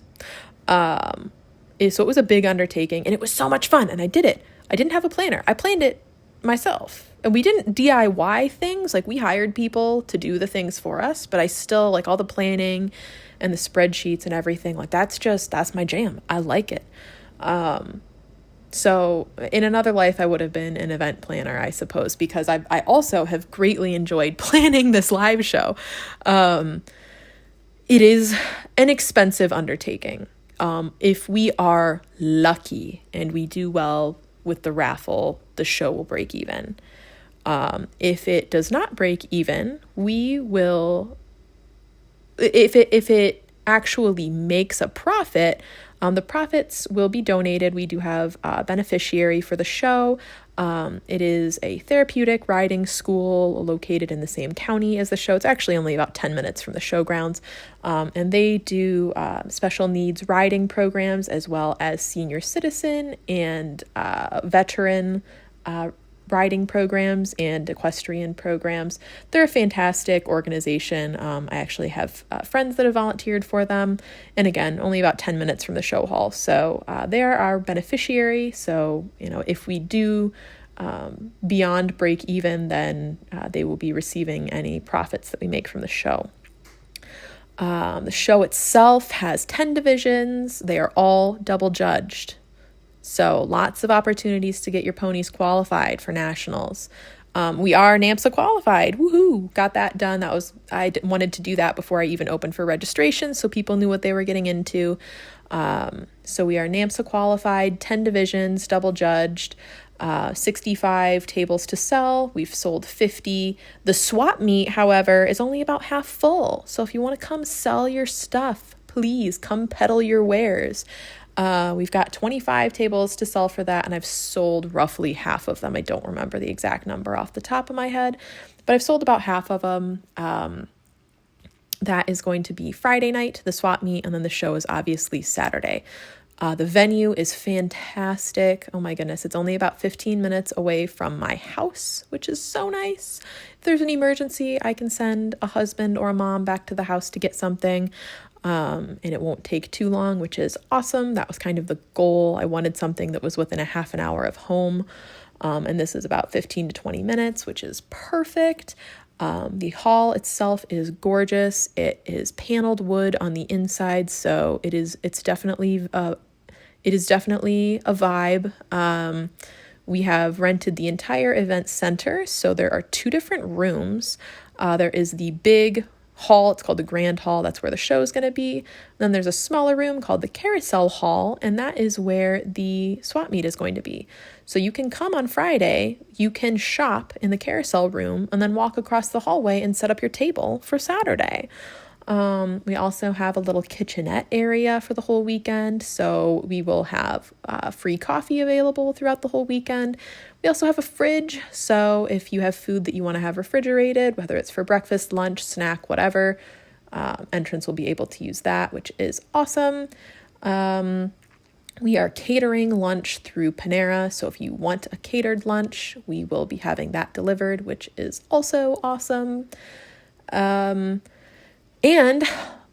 So it was a big undertaking, and it was so much fun, and I did it. I didn't have a planner. I planned it myself. And we didn't DIY things. Like, we hired people to do the things for us, but I still, like, all the planning and the spreadsheets and everything, like, that's my jam. I like it. So in another life, I would have been an event planner, I suppose, because I also have greatly enjoyed planning this live show. It is an expensive undertaking. If we are lucky and we do well with the raffle, the show will break even. If it does not break even, we will, if it actually makes a profit, the profits will be donated. We do have a beneficiary for the show. It is a therapeutic riding school located in the same county as the show. It's actually only about 10 minutes from the showgrounds. And they do special needs riding programs, as well as senior citizen and veteran riding programs and equestrian programs. They're a fantastic organization. I actually have friends that have volunteered for them. And again, only about 10 minutes from the show hall. So they're our beneficiary. So, if we do beyond break even, then they will be receiving any profits that we make from the show. The show itself has 10 divisions. They are all double judged. So lots of opportunities to get your ponies qualified for nationals. We are NAMSA qualified. Woohoo! Got that done. I wanted to do that before I even opened for registration, so people knew what they were getting into. So we are NAMSA qualified, 10 divisions, double judged, 65 tables to sell. We've sold 50. The swap meet, however, is only about half full. So if you want to come sell your stuff, please come peddle your wares. We've got 25 tables to sell for that, and I've sold roughly half of them. I don't remember the exact number off the top of my head, but I've sold about half of them. That is going to be Friday night, the swap meet, and then the show is obviously Saturday. The venue is fantastic. Oh my goodness, it's only about 15 minutes away from my house, which is so nice. If there's an emergency, I can send a husband or a mom back to the house to get something, and it won't take too long, which is awesome. That was kind of the goal. I wanted something that was within a half an hour of home, and this is about 15 to 20 minutes, which is perfect. The hall itself is gorgeous. It is paneled wood on the inside, so it's definitely a vibe. We have rented the entire event center, so there are 2 different rooms. There is the big hall, it's called the Grand Hall, that's where the show is going to be. Then there's a smaller room called the Carousel Hall, and that is where the swap meet is going to be. So you can come on Friday, you can shop in the Carousel room, and then walk across the hallway and set up your table for Saturday. We also have a little kitchenette area for the whole weekend, so we will have free coffee available throughout the whole weekend. We also have a fridge, so if you have food that you want to have refrigerated, whether it's for breakfast, lunch, snack, whatever, entrants will be able to use that, which is awesome. We are catering lunch through Panera, so if you want a catered lunch, we will be having that delivered, which is also awesome. And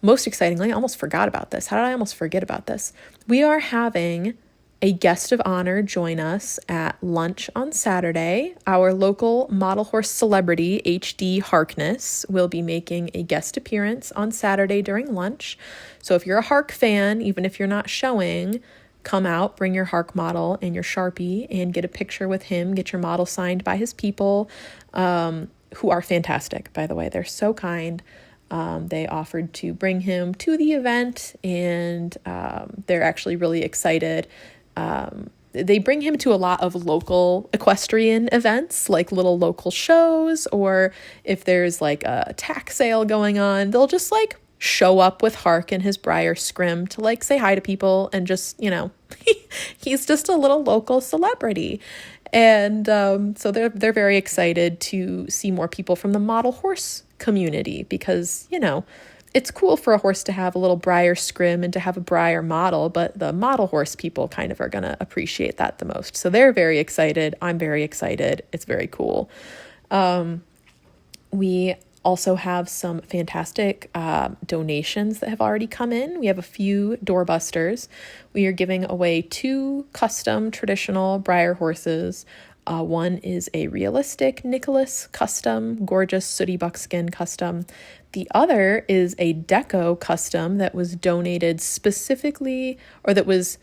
most excitingly, I almost forgot about this. How did I almost forget about this? We are having a guest of honor join us at lunch on Saturday. Our local model horse celebrity, HD Harkness, will be making a guest appearance on Saturday during lunch. So if you're a Hark fan, even if you're not showing, come out, bring your Hark model and your Sharpie and get a picture with him, get your model signed by his people, who are fantastic, by the way. They're so kind. They offered to bring him to the event, and they're actually really excited. They bring him to a lot of local equestrian events, like little local shows, or if there's like a tack sale going on, they'll just like show up with Hark and his Briar Scrim to like say hi to people and just, he's just a little local celebrity. And so they're very excited to see more people from the model horse community because, it's cool for a horse to have a little Briar Scrim and to have a Briar model, but the model horse people kind of are going to appreciate that the most. So they're very excited. I'm very excited. It's very cool. We also have some fantastic donations that have already come in. We have a few doorbusters. We are giving away 2 custom traditional Briar horses. One is a realistic Nicholas custom, gorgeous sooty buckskin custom. The other is a deco custom that was donated specifically, or that was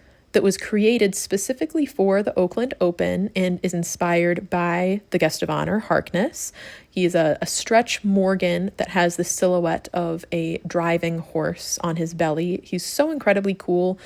created specifically for the Oakland Open and is inspired by the guest of honor, Harkness. He is a stretch Morgan that has the silhouette of a driving horse on his belly. He's so incredibly cool.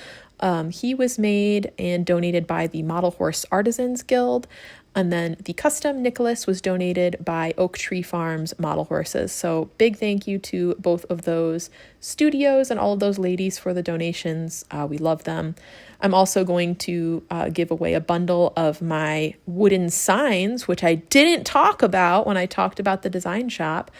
He was made and donated by the Model Horse Artisans Guild. And then the custom Nicholas was donated by Oak Tree Farms Model Horses. So big thank you to both of those studios and all of those ladies for the donations. We love them. I'm also going to give away a bundle of my wooden signs, which I didn't talk about when I talked about the design shop.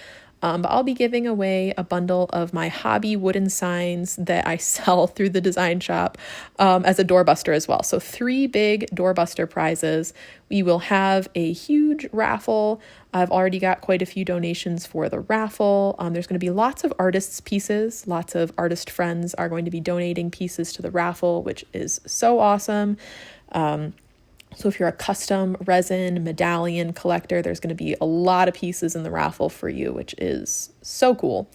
But I'll be giving away a bundle of my hobby wooden signs that I sell through the design shop as a doorbuster as well. So 3 big doorbuster prizes. We will have a huge raffle. I've already got quite a few donations for the raffle. There's going to be lots of artists' pieces. Lots of artist friends are going to be donating pieces to the raffle, which is so awesome. So if you're a custom resin medallion collector, there's going to be a lot of pieces in the raffle for you, which is so cool.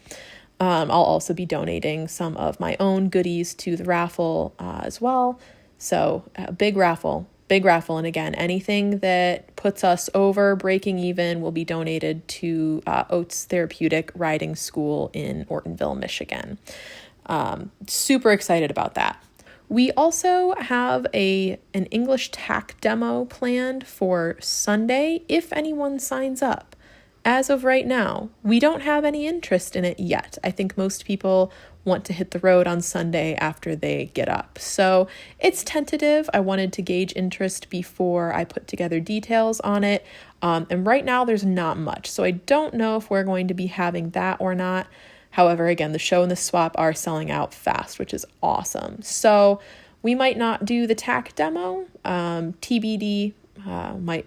I'll also be donating some of my own goodies to the raffle as well. So big raffle. And again, anything that puts us over breaking even will be donated to Oates Therapeutic Riding School in Ortonville, Michigan. Super excited about that. We also have an English tack demo planned for Sunday if anyone signs up. as of right now, we don't have any interest in it yet. I think most people want to hit the road on Sunday after they get up. So it's tentative. I wanted to gauge interest before I put together details on it. And right now there's not much. So I don't know if we're going to be having that or not. However, again, the show and the swap are selling out fast, which is awesome. So we might not do the tack demo, TBD.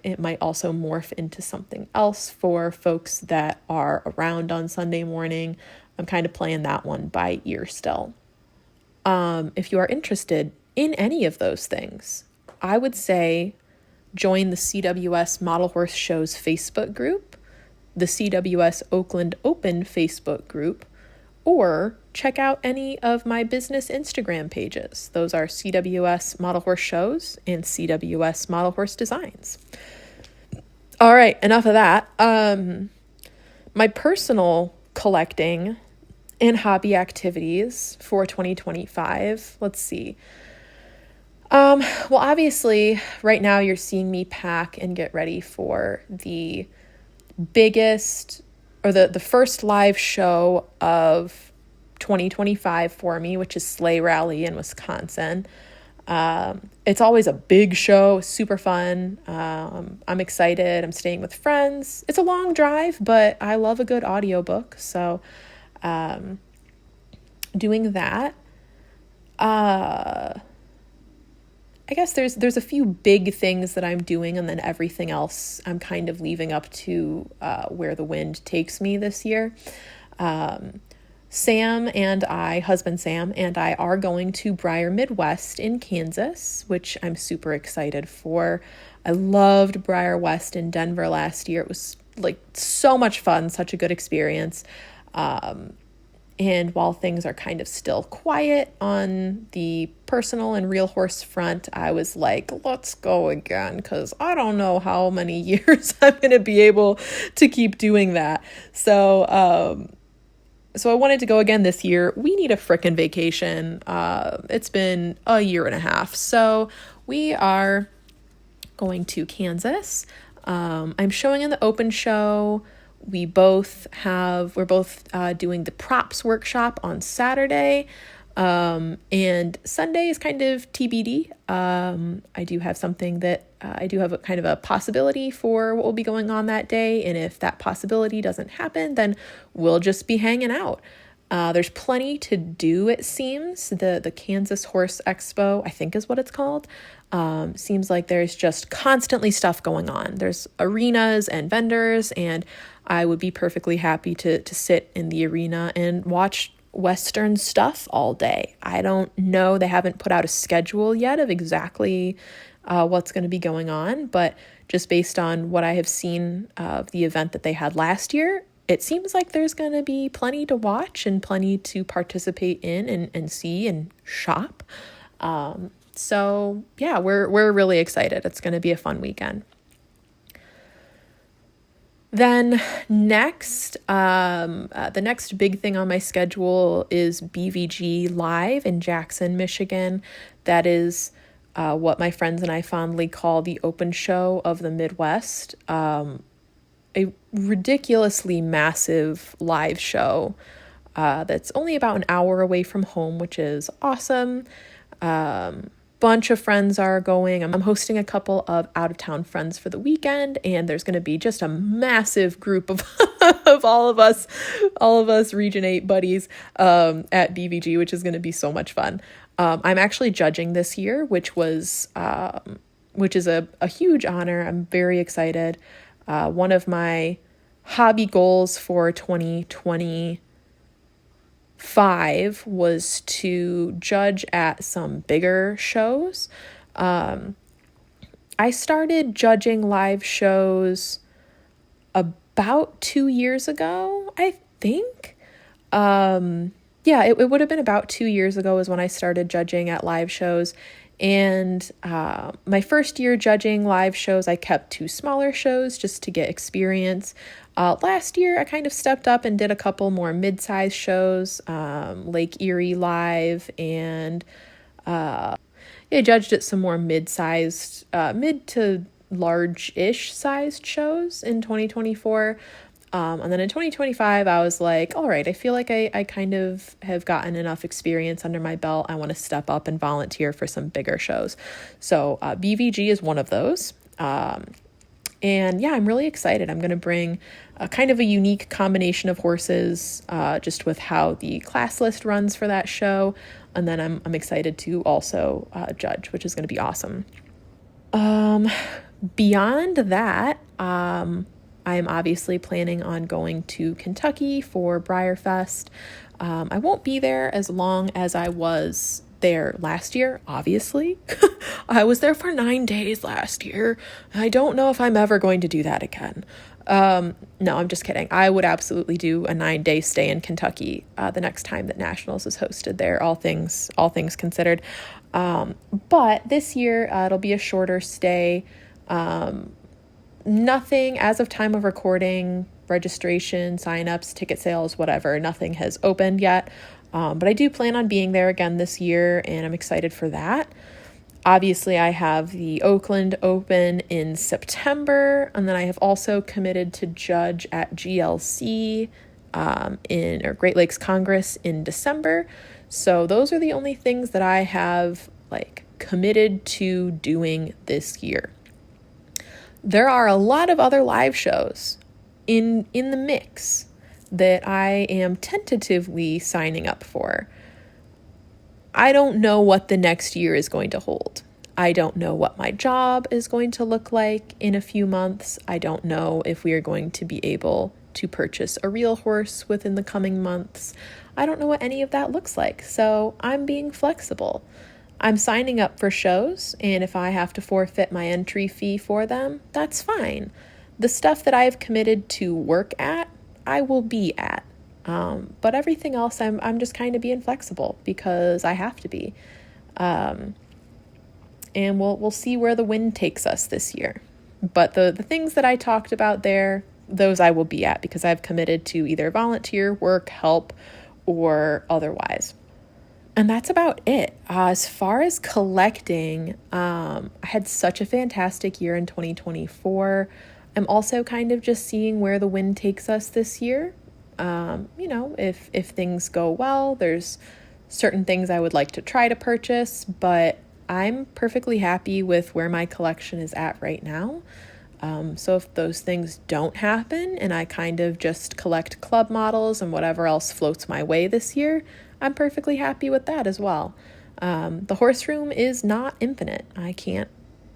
It might also morph into something else for folks that are around on Sunday morning. I'm kind of playing that one by ear still. If you are interested in any of those things, I would say join the CWS Model Horse Show's Facebook group, the CWS Oakland Open Facebook group, or check out any of my business Instagram pages. Those are CWS Model Horse Shows and CWS Model Horse Designs. All right, enough of that. My personal collecting and hobby activities for 2025. Let's see. Well, obviously, right now you're seeing me pack and get ready for the biggest, or the first live show of 2025 for me, which is Sleigh Rally in Wisconsin. It's always a big show, super fun. I'm excited. I'm staying with friends. It's a long drive, but I love a good audiobook. So, doing that. I guess there's a few big things that I'm doing, and then everything else I'm kind of leaving up to where the wind takes me this year. Husband Sam and I are going to Briar Midwest in Kansas, which I'm super excited for. I loved Briar West in Denver last year. It was like so much fun, such a good experience. And while things are kind of still quiet on the personal and real horse front, I was like, let's go again, because I don't know how many years I'm going to be able to keep doing that. So I wanted to go again this year. We need a frickin' vacation. It's been a year and a half. So we are going to Kansas. I'm showing in the open show. We're both doing the props workshop on Saturday, and Sunday is kind of TBD. I do have something that I do have a kind of a possibility for what will be going on that day, and if that possibility doesn't happen, then we'll just be hanging out. There's plenty to do, it seems. The Kansas Horse Expo, I think is what it's called. Seems like there's just constantly stuff going on. There's arenas and vendors, and I would be perfectly happy to sit in the arena and watch Western stuff all day. I don't know. They haven't put out a schedule yet of exactly what's going to be going on, but just based on what I have seen of the event that they had last year, it seems like there's going to be plenty to watch and plenty to participate in and see and shop. So yeah, we're really excited. It's going to be a fun weekend. Then next, the next big thing on my schedule is BVG Live in Jackson, Michigan. That is what my friends and I fondly call the open show of the Midwest. A ridiculously massive live show that's only about an hour away from home, which is awesome. Bunch of friends are going. I'm hosting a couple of out-of-town friends for the weekend, and there's going to be just a massive group of of all of us Region 8 buddies at BVG, which is going to be so much fun. I'm actually judging this year, which is a huge honor. I'm very excited. One of my hobby goals for 2025 was to judge at some bigger shows. I started judging live shows about 2 years ago, I think. It would have been about 2 years ago is when I started judging at live shows. And my first year judging live shows, I kept 2 smaller shows just to get experience. Last year, I kind of stepped up and did a couple more mid-sized shows, Lake Erie Live, and I judged at some more mid-sized, mid to large-ish sized shows in 2024. And then in 2025, I was like, all right, I feel like I kind of have gotten enough experience under my belt. I want to step up and volunteer for some bigger shows. So BVG is one of those. And yeah, I'm really excited. I'm going to bring a kind of a unique combination of horses, just with how the class list runs for that show. And then I'm excited to also judge, which is going to be awesome. Beyond that, I am obviously planning on going to Kentucky for Briarfest. I won't be there as long as I was there last year, obviously. I was there for 9 days last year. I don't know if I'm ever going to do that again. No, I'm just kidding. I would absolutely do a 9-day stay in Kentucky the next time that Nationals is hosted there, all things considered. But this year, it'll be a shorter stay. Nothing as of time of recording, registration, signups, ticket sales, whatever, nothing has opened yet. But I do plan on being there again this year, and I'm excited for that. Obviously, I have the Oakland Open in September, and then I have also committed to judge at GLC or Great Lakes Congress in December. So those are the only things that I have committed to doing this year. There are a lot of other live shows in the mix that I am tentatively signing up for. I don't know what the next year is going to hold. I don't know what my job is going to look like in a few months. I don't know if we are going to be able to purchase a real horse within the coming months. I don't know what any of that looks like, so I'm being flexible. I'm signing up for shows, and if I have to forfeit my entry fee for them, that's fine. The stuff that I've committed to work at, I will be at. But everything else, I'm just kind of being flexible because I have to be. And we'll see where the wind takes us this year. But the things that I talked about there, those I will be at because I've committed to either volunteer, work, help, or otherwise. And that's about it. As far as collecting, I had such a fantastic year in 2024. I'm also kind of just seeing where the wind takes us this year. If things go well, there's certain things I would like to try to purchase, but I'm perfectly happy with where my collection is at right now. So if those things don't happen and I kind of just collect club models and whatever else floats my way this year, I'm perfectly happy with that as well. The horse room is not infinite. I can't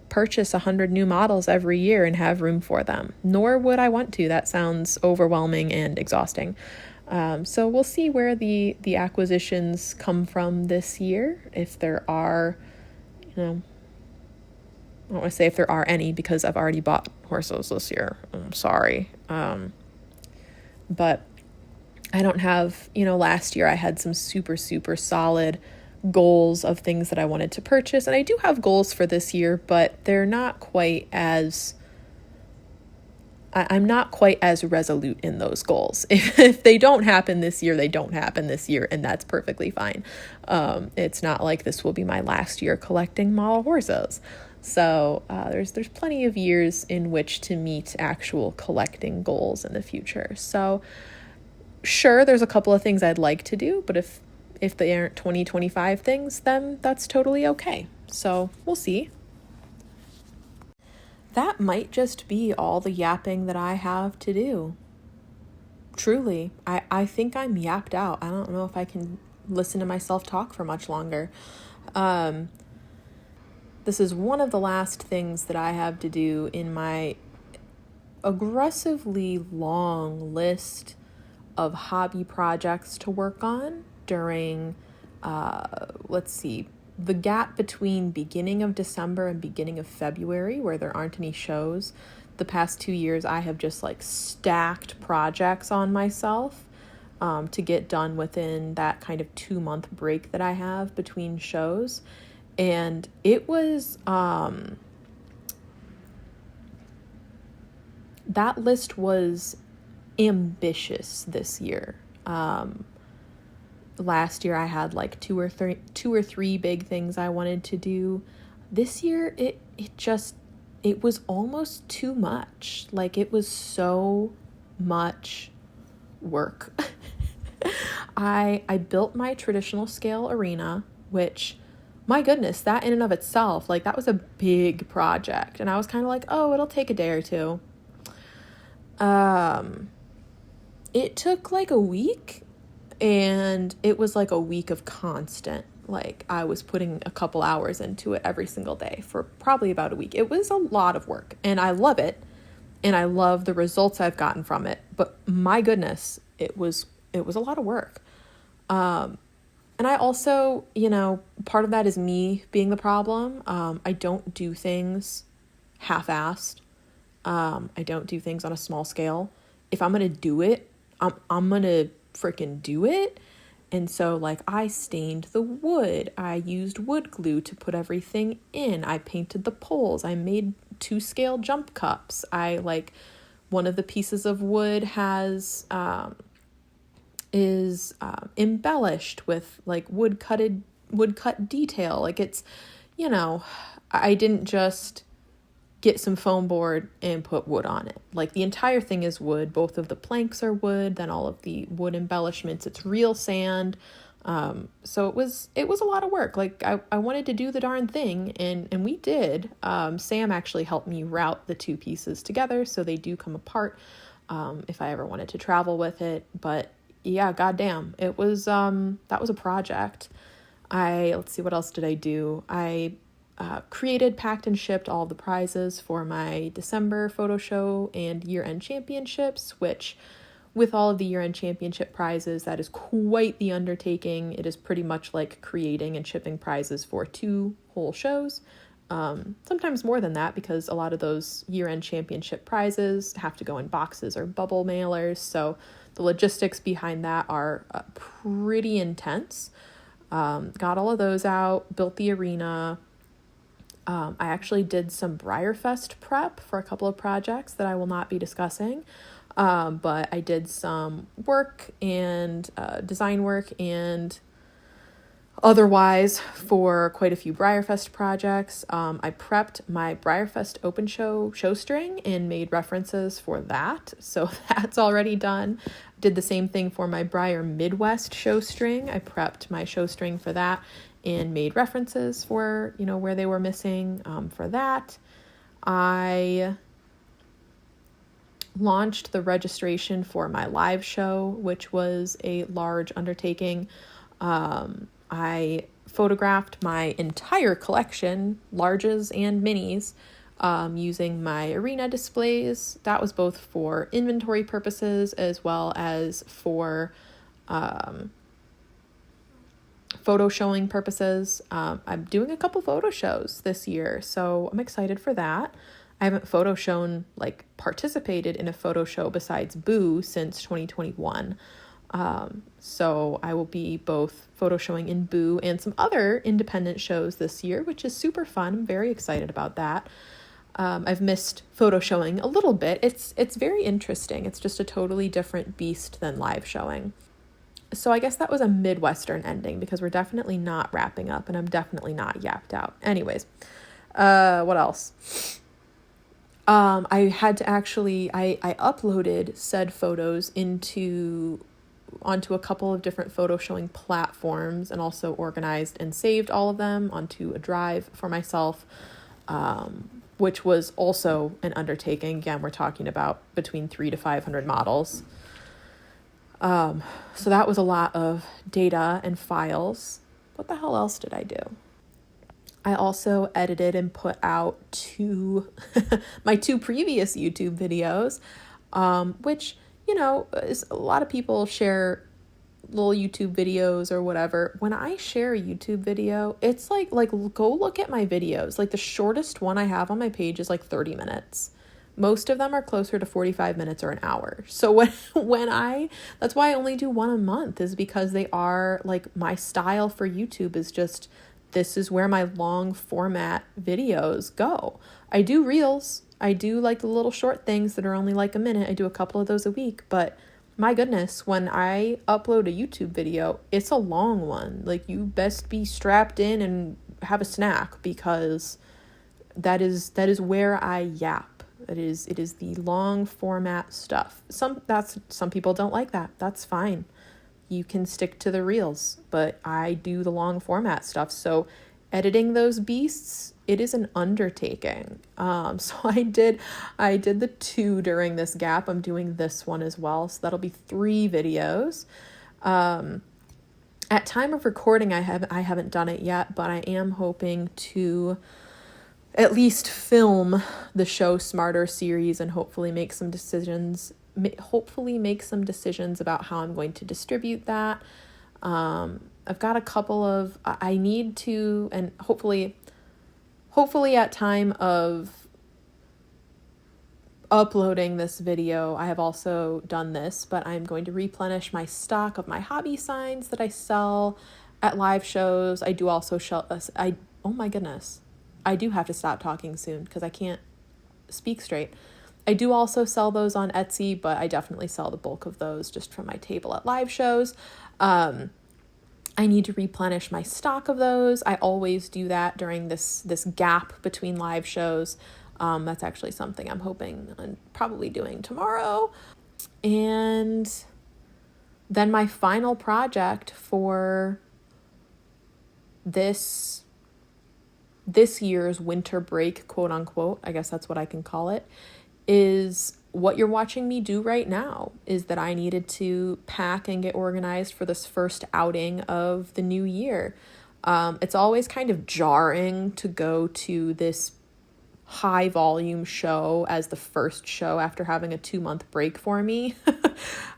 purchase 100 new models every year and have room for them, nor would I want to. That sounds overwhelming and exhausting. So we'll see where the acquisitions come from this year. If there are, I don't want to say if there are any because I've already bought horses this year. I'm sorry. But I don't have, last year I had some super, super solid goals of things that I wanted to purchase. And I do have goals for this year, but they're not quite as, I'm not quite as resolute in those goals. If they don't happen this year, they don't happen this year, and that's perfectly fine. It's not like this will be my last year collecting model horses. So there's plenty of years in which to meet actual collecting goals in the future. So sure, there's a couple of things I'd like to do, but if they aren't 2025 things, then that's totally okay. So we'll see. That might just be all the yapping that I have to do. Truly, I think I'm yapped out. I don't know if I can listen to myself talk for much longer. This is one of the last things that I have to do in my aggressively long list of hobby projects to work on during, the gap between beginning of December and beginning of February where there aren't any shows. The past 2 years, I have just stacked projects on myself to get done within that kind of 2-month break that I have between shows. And it was, that list was ambitious this year. Last year I had two or three big things I wanted to do. This year it was almost too much. It was so much work. I built my traditional scale arena, which, my goodness, that in and of itself, like, that was a big project. And I was kind of like, oh, it'll take a day or two. It took like a week, and it was like a week of constant. Like, I was putting a couple hours into it every single day for probably about a week. It was a lot of work, and I love it, and I love the results I've gotten from it. But my goodness, it was a lot of work. And I also, part of that is me being the problem. I don't do things half-assed. I don't do things on a small scale. If I'm going to do it, I'm going to freaking do it. And so, like, I stained the wood. I used wood glue to put everything in. I painted the poles. I made 2-scale jump cups. One of the pieces of wood is embellished with like wood cut detail. Like, it's, I didn't just get some foam board and put wood on it. Like, the entire thing is wood. Both of the planks are wood, then all of the wood embellishments, it's real sand. So it was a lot of work. Like, I wanted to do the darn thing, and we did. Sam actually helped me route the 2 pieces together, so they do come apart if I ever wanted to travel with it. But yeah, goddamn, it was that was a project. Let's see, what else did I do? I created, packed, and shipped all the prizes for my December photo show and year-end championships, which, with all of the year-end championship prizes, that is quite the undertaking. It is pretty much like creating and shipping prizes for 2 whole shows. Sometimes more than that, because a lot of those year-end championship prizes have to go in boxes or bubble mailers. So the logistics behind that are pretty intense. Got all of those out, built the arena. I actually did some Briarfest prep for a couple of projects that I will not be discussing. But I did some work and design work and otherwise for quite a few Briarfest projects. I prepped my Briarfest open show string and made references for that. So that's already done. Did the same thing for my Briar Midwest show string. I prepped my show string for that and made references for, where they were missing for that. I launched the registration for my live show, which was a large undertaking. I photographed my entire collection, larges and minis, using my arena displays. That was both for inventory purposes as well as for photo showing purposes. I'm doing a couple photo shows this year, so I'm excited for that. I haven't participated in a photo show besides Boo since 2021. So I will be both photo showing in Boo and some other independent shows this year, which is super fun. I'm very excited about that. I've missed photo showing a little bit. It's very interesting. It's just a totally different beast than live showing. So I guess that was a Midwestern ending, because we're definitely not wrapping up and I'm definitely not yapped out. Anyways, what else? I had to actually, I uploaded said photos onto a couple of different photo showing platforms, and also organized and saved all of them onto a drive for myself, which was also an undertaking. Again, we're talking about between 300 to 500 models. So that was a lot of data and files. What the hell else did I do? I also edited and put out my 2 previous YouTube videos, which, is a lot of people share little YouTube videos or whatever. When I share a YouTube video, it's like go look at my videos. Like, the shortest one I have on my page is like 30 minutes. Most of them are closer to 45 minutes or an hour. So that's why I only do one a month, is because they are like, my style for YouTube is just, this is where my long format videos go. I do reels. I do like the little short things that are only like a minute. I do a couple of those a week, but my goodness, when I upload a YouTube video, it's a long one. Like, you best be strapped in and have a snack, because that is where I yap. It is the long format stuff. Some people don't like that. That's fine. You can stick to the reels, but I do the long format stuff. So editing those beasts, it is an undertaking. So I did the 2 during this gap. I'm doing this one as well. So that'll be 3 videos. At time of recording, I haven't done it yet, but I am hoping to at least film the Show Smarter series and hopefully make some decisions about how I'm going to distribute that. I've got a couple of, I need to, and hopefully at time of uploading this video, I have also done this, but I'm going to replenish my stock of my hobby signs that I sell at live shows. I do also oh my goodness, I do have to stop talking soon because I can't speak straight. I do also sell those on Etsy, but I definitely sell the bulk of those just from my table at live shows. I need to replenish my stock of those. I always do that during this gap between live shows. That's actually something I'm hoping on probably doing tomorrow. And then my final project for this year's winter break, quote unquote, I guess that's what I can call it, is what you're watching me do right now, is that I needed to pack and get organized for this first outing of the new year. It's always kind of jarring to go to this high volume show as the first show after having a 2-month break for me.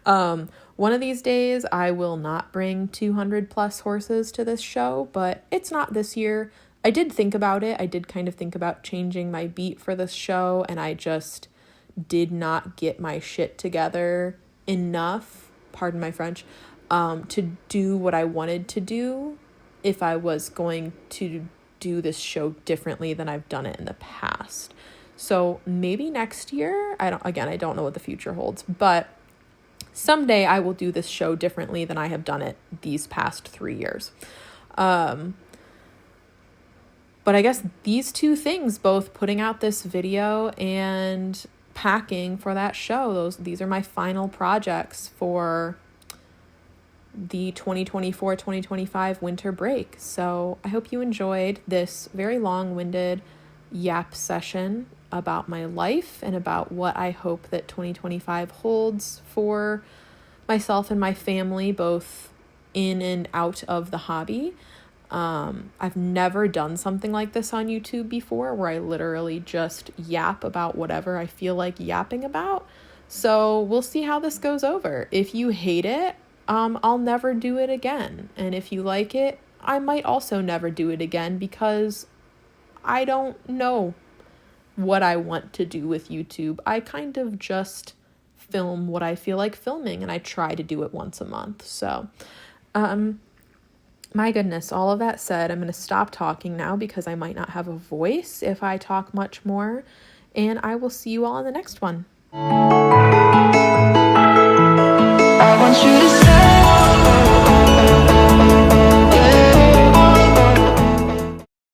One of these days I will not bring 200 plus horses to this show, but it's not this year. I did think about it. I did kind of think about changing my beat for this show, and I just did not get my shit together enough, pardon my French, to do what I wanted to do if I was going to do this show differently than I've done it in the past. So maybe next year, I don't know what the future holds, but someday I will do this show differently than I have done it these past 3 years. But I guess these 2 things, both putting out this video and packing for that show, these are my final projects for the 2024-2025 winter break. So I hope you enjoyed this very long-winded yap session about my life and about what I hope that 2025 holds for myself and my family, both in and out of the hobby. I've never done something like this on YouTube before, where I literally just yap about whatever I feel like yapping about. So we'll see how this goes over. If you hate it, I'll never do it again. And if you like it, I might also never do it again, because I don't know what I want to do with YouTube. I kind of just film what I feel like filming, and I try to do it once a month. So, my goodness, all of that said, I'm going to stop talking now because I might not have a voice if I talk much more, and I will see you all in the next one. I want you to